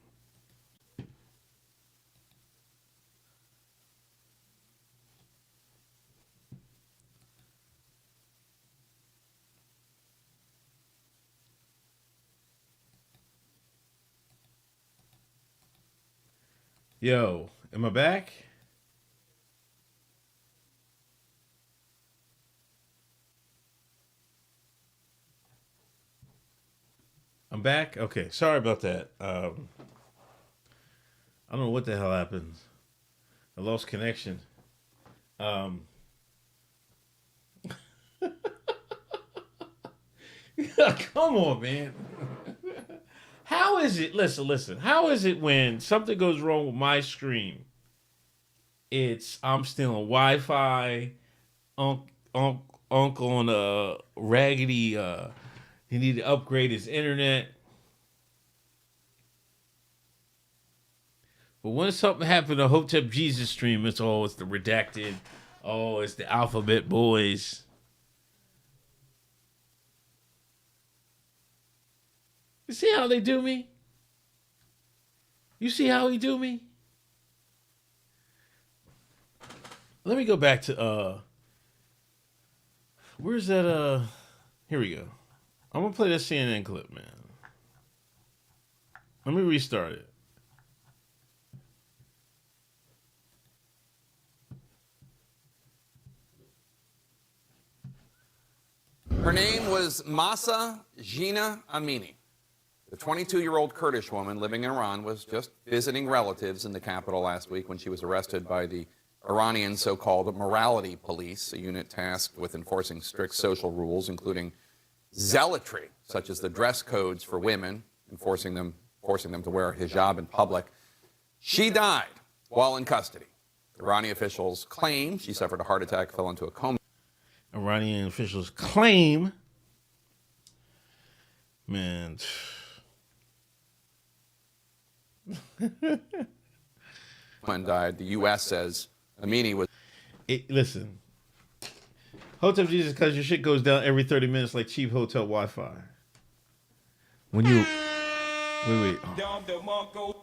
Yo, am I back? I'm back? Okay, sorry about that. I don't know what the hell happened. I lost connection. Come on, man. How is it, listen, how is it when something goes wrong with my stream? I'm still on Wi-Fi, Uncle on a raggedy, he need to upgrade his internet. But when something happened to Hotep Jesus stream, it's the redacted. Oh, it's the alphabet boys. You see how they do me? You see how he do me? Let me go back to where's that here we go. I'm gonna play that CNN clip, man. Let me restart it. Her name was Mahsa Jina Amini. The 22-year-old Kurdish woman living in Iran was just visiting relatives in the capital last week when she was arrested by the Iranian so-called morality police, a unit tasked with enforcing strict social rules, including zealotry, such as the dress codes for women, forcing them to wear a hijab in public. She died while in custody. Iranian officials claim she suffered a heart attack, fell into a coma. Iranian officials claim, man. And died. The U.S. says Amini was. Listen, Hotep Jesus, because your shit goes down every 30 minutes like cheap hotel Wi-Fi. When you wait. Oh.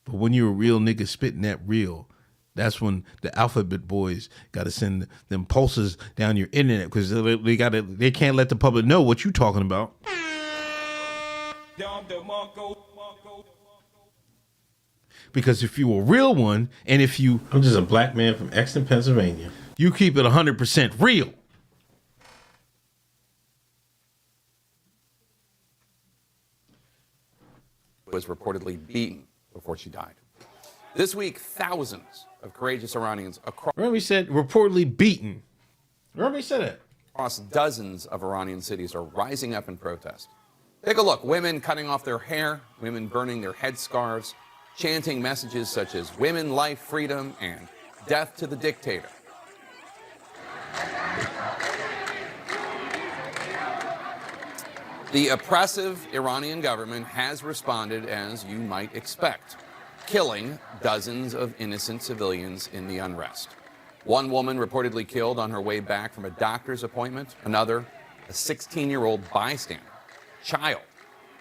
But when you're a real nigga spitting that real, that's when the alphabet boys got to send them pulses down your internet because they can't let the public know what you talking about. Because if you a real one, and I'm just a black man from Exton, Pennsylvania, you keep it 100% real. Was reportedly beaten before she died. This week, thousands of courageous Iranians Remember he said reportedly beaten. Remember he said it. Across dozens of Iranian cities are rising up in protest. Take a look. Women cutting off their hair, women burning their headscarves, chanting messages such as women, life, freedom, and death to the dictator. The oppressive Iranian government has responded as you might expect, killing dozens of innocent civilians in the unrest. One woman reportedly killed on her way back from a doctor's appointment. Another, a 16-year-old bystander, child,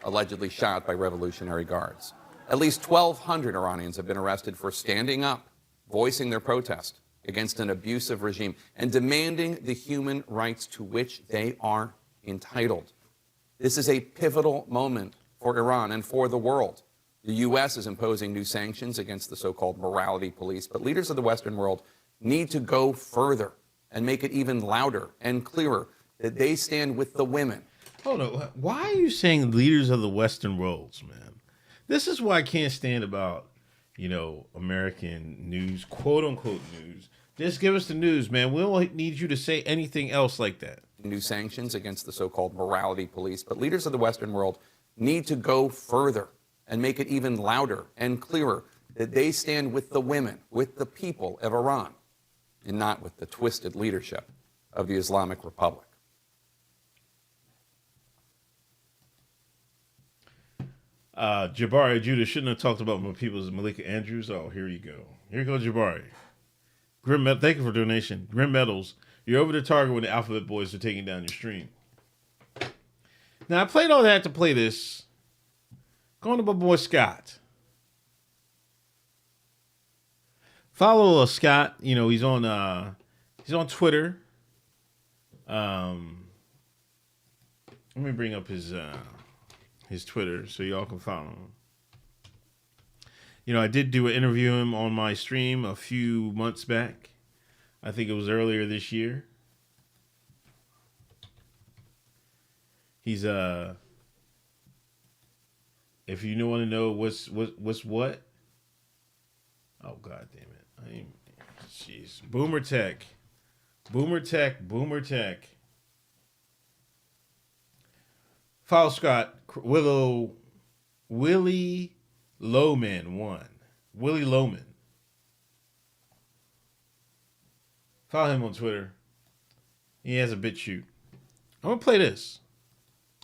allegedly shot by Revolutionary Guards. At least 1,200 Iranians have been arrested for standing up, voicing their protest against an abusive regime, and demanding the human rights to which they are entitled. This is a pivotal moment for Iran and for the world. The U.S. is imposing new sanctions against the so-called morality police, but leaders of the Western world need to go further and make it even louder and clearer that they stand with the women. Hold on. Why are you saying leaders of the Western worlds, man? This is why I can't stand about, American news, quote unquote news. Just give us the news, man. We don't need you to say anything else like that. New sanctions against the so-called morality police, but leaders of the Western world need to go further and make it even louder and clearer that they stand with the women, with the people of Iran, and not with the twisted leadership of the Islamic Republic. Jabari Judah shouldn't have talked about my people's Malika Andrews. Oh, here you go. Here you go, Jabari. Thank you for donation. Grim Metals, you're over the target when the Alphabet Boys are taking down your stream. Now, I played all that to play this. Going to my boy Scott. Follow Scott. He's on Twitter. Let me bring up his Twitter so y'all can follow him. I did do an interview him on my stream a few months back. I think it was earlier this year. He's if you want to know what's what. Oh, god damn it. Jeez. Boomer Tech. Follow Scott. Willie Lowman 1. Willie Lowman. Follow him on Twitter. He has a BitChute. I'm going to play this.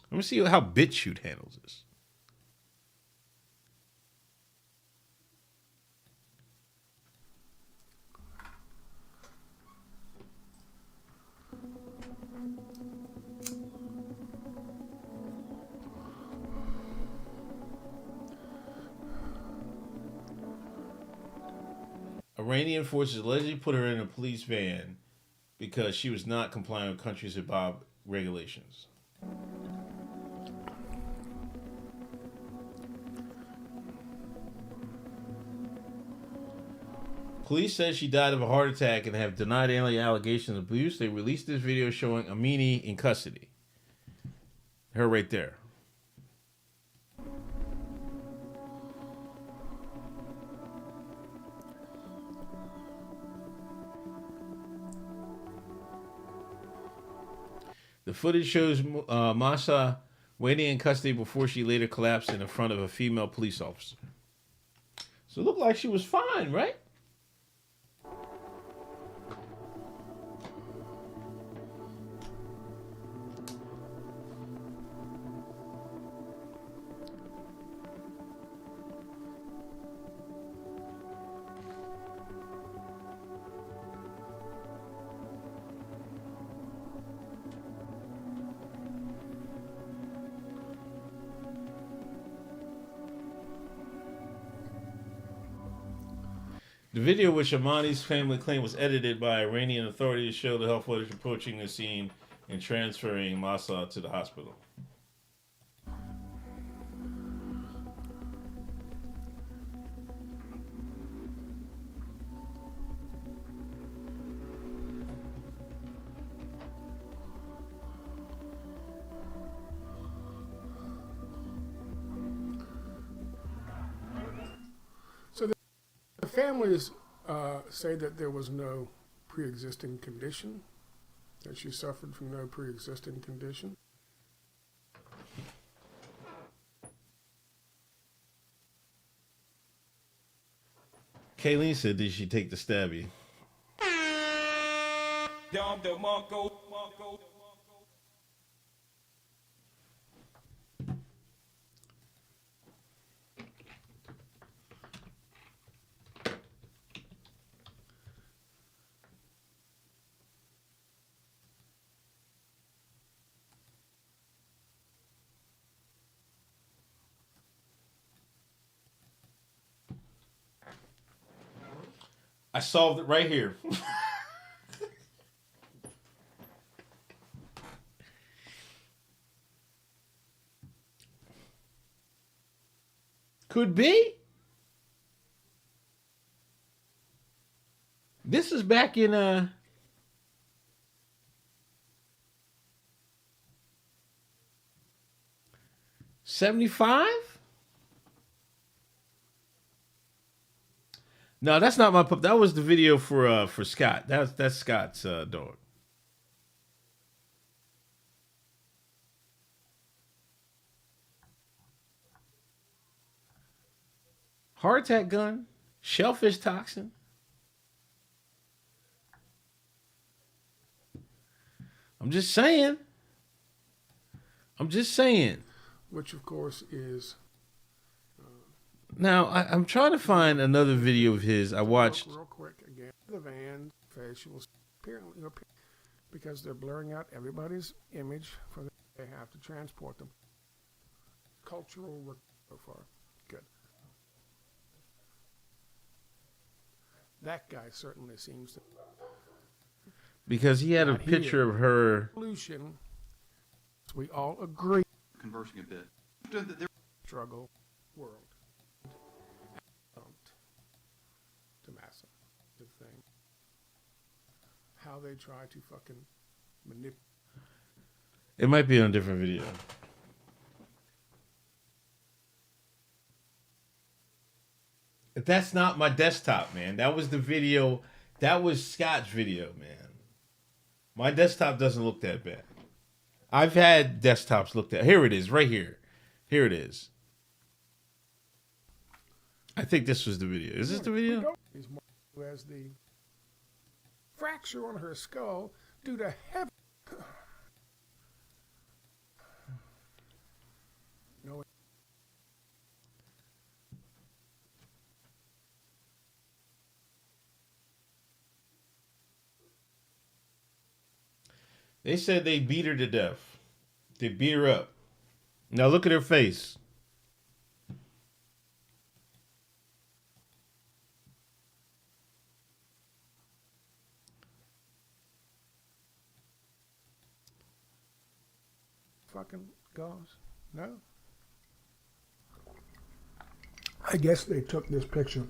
Let me see how BitChute handles this. Iranian forces allegedly put her in a police van because she was not complying with country's hijab regulations. Police said she died of a heart attack and have denied any allegations of abuse. They released this video showing Amini in custody. Her right there. The footage shows Masha waiting in custody before she later collapsed in front of a female police officer. So it looked like she was fine, right? The video, which Amani's family claimed was edited by Iranian authorities, showed the health footage approaching the scene and transferring Masa to the hospital. The families say that there was no pre-existing condition, that she suffered from no pre-existing condition. Kayleen said, did she take the stabby? I solved it right here. Could be. This is back in 75? No, that's not my pup. That was the video for Scott. That's Scott's dog. Heart attack gun, shellfish toxin. I'm just saying. Which, of course, is... Now, I'm trying to find another video of his. I watched... Real quick, again. The van facials, apparently, because they're blurring out everybody's image, for they have to transport them. Cultural work so far. Good. That guy certainly seems to... Because he had a picture of her... Solution, we all agree. Conversing a bit. Struggle world. To massive thing. How they try to fucking manipulate. It might be on a different video. That's not my desktop, man. That was the video. That was Scott's video, man. My desktop doesn't look that bad. I've had desktops looked at. Here it is, right here. Here it is. I think this was the video. Is this the video? Who has the fracture on her skull due to heavy... No. They said they beat her to death. They beat her up. Now look at her face. Fucking goes. No. I guess they took this picture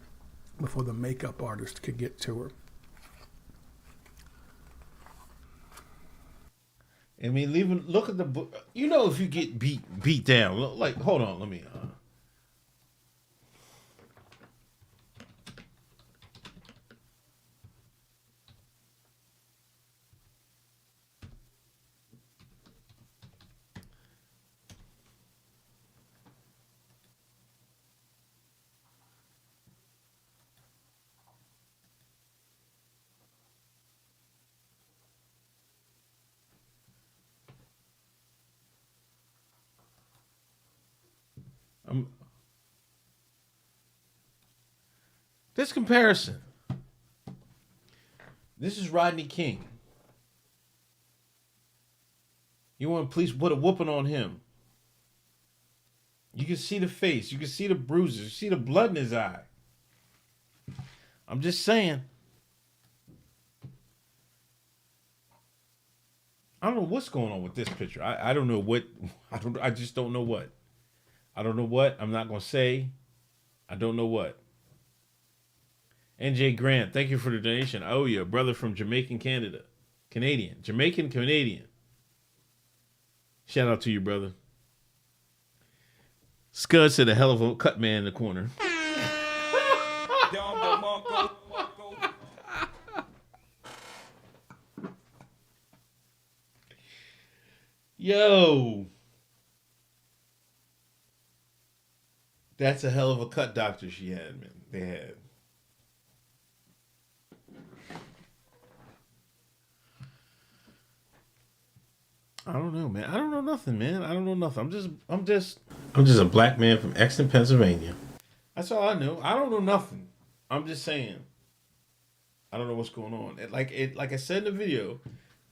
before the makeup artist could get to her. I mean, look at the book. You know, if you get beat down, like, hold on, let me. This comparison. This is Rodney King. You want police put a whooping on him. You can see the face. You can see the bruises. You see the blood in his eye. I'm just saying. I don't know what's going on with this picture. I don't know what. I just don't know what. I don't know what. I'm not going to say. I don't know what. NJ Grant, thank you for the donation. I owe you, a brother from Jamaican, Canada. Jamaican, Canadian. Shout out to you, brother. Scud said a hell of a cut man in the corner. Yo. That's a hell of a cut doctor she had, man. They had. I don't know, man. I don't know nothing, man. I don't know nothing. I'm just a black man from Exton, Pennsylvania. That's all I know. I don't know nothing. I'm just saying. I don't know what's going on. Like I said in the video,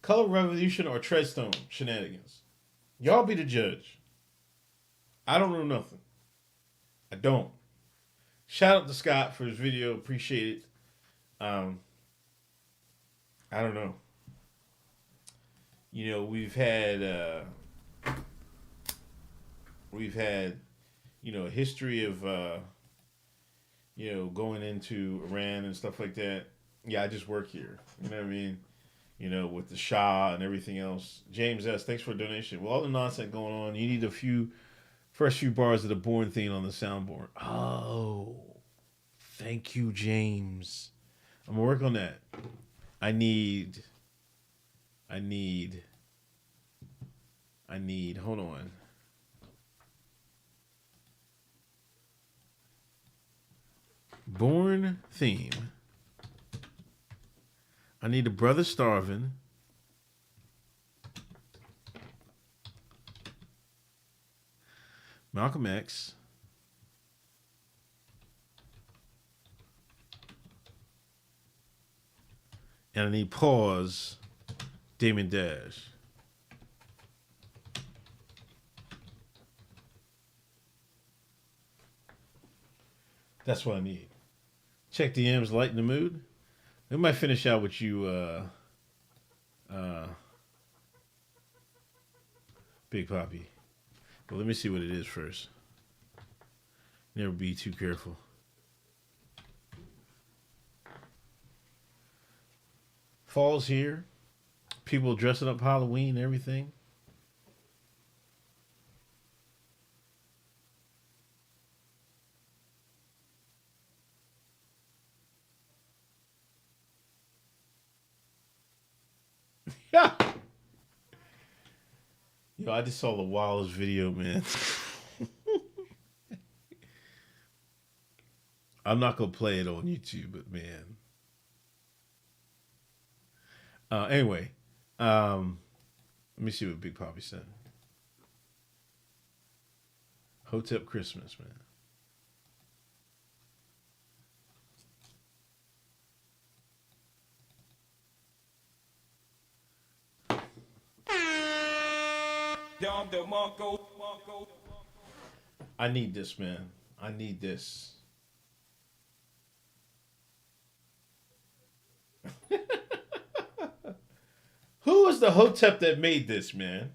Color Revolution or Treadstone Shenanigans. Y'all be the judge. I don't know nothing. I don't. Shout out to Scott for his video. Appreciate it. I don't know. You know, we've had history of going into Iran and stuff like that. Yeah, I just work here. You know what I mean? With the Shah and everything else. James S., thanks for a donation. With all the nonsense going on, you need first few bars of the Born theme on the soundboard. Oh, thank you, James. I'm gonna work on that. I need. Hold on. Born theme. I need a brother starving. Malcolm X. And I need pause. Damon Dash. That's what I need. Check DMs, lighten the mood. We might finish out with you, Big Poppy. But let me see what it is first. Never be too careful. Fall's here. People dressing up Halloween and everything. Yeah. Yo, I just saw the wildest video, man. I'm not gonna play it on YouTube, but man. Anyway, let me see what Big Poppy said. Hotep Christmas, man. I need this, man. I need this. Who was the Hotep that made this, man?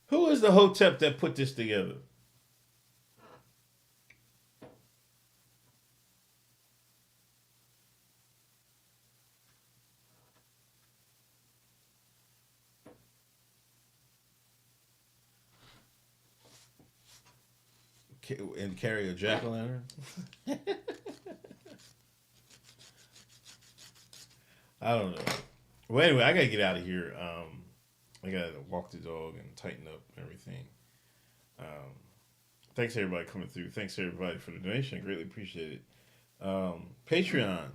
Who is the Hotep that put this together? And carry a jack-o'-lantern? I don't know. Well, anyway, I gotta get out of here. I gotta walk the dog and tighten up everything. Thanks everybody coming through. Thanks everybody for the donation. I greatly appreciate it. Patreon.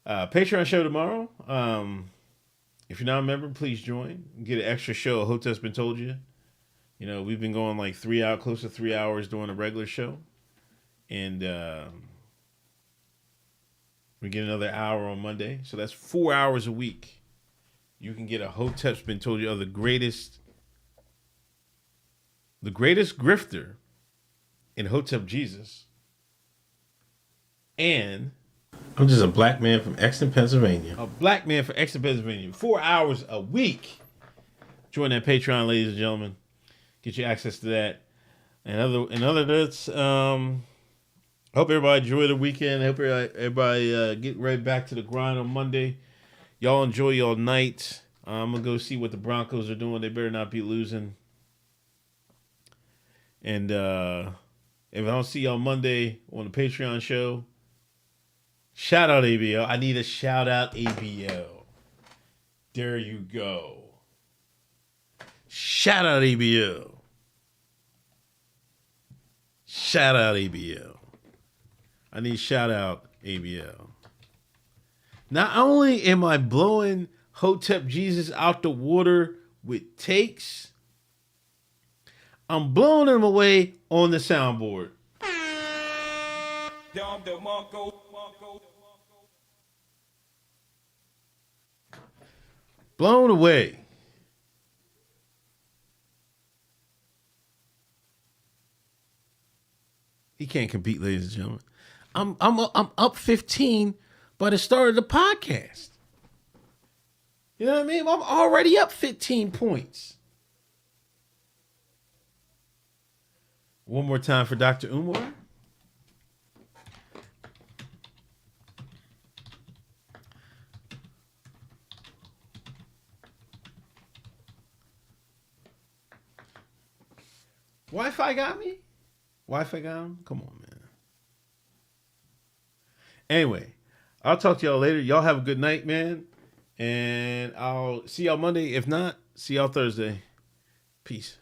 Patreon show tomorrow. If you're not a member, please join. Get an extra show. Hotep's been told you. We've been going like close to 3 hours doing a regular show. And we get another hour on Monday. So that's 4 hours a week. You can get a Hotep's been told you of the greatest grifter in Hotep Jesus. And I'm just a black man from Exton, Pennsylvania. A black man from Exton, Pennsylvania. 4 hours a week. Join that Patreon, ladies and gentlemen. Get you access to that. And other that's hope everybody enjoy the weekend. Hope everybody get right back to the grind on Monday. Y'all enjoy y'all night. I'm gonna go see what the Broncos are doing. They better not be losing. And if I don't see y'all Monday on the Patreon show, shout out ABL. I need a shout out ABL. There you go. Shout out ABL. Shout out ABL. I need shout out ABL. Not only am I blowing Hotep Jesus out the water with takes, I'm blowing him away on the soundboard. Blown away. He can't compete, ladies and gentlemen. I'm up 15 by the start of the podcast. You know what I mean? I'm already up 15 points. One more time for Dr. Umar. Wi-Fi got me? Wi-Fi got him? Come on, man. Anyway, I'll talk to y'all later. Y'all have a good night, man. And I'll see y'all Monday. If not, see y'all Thursday. Peace.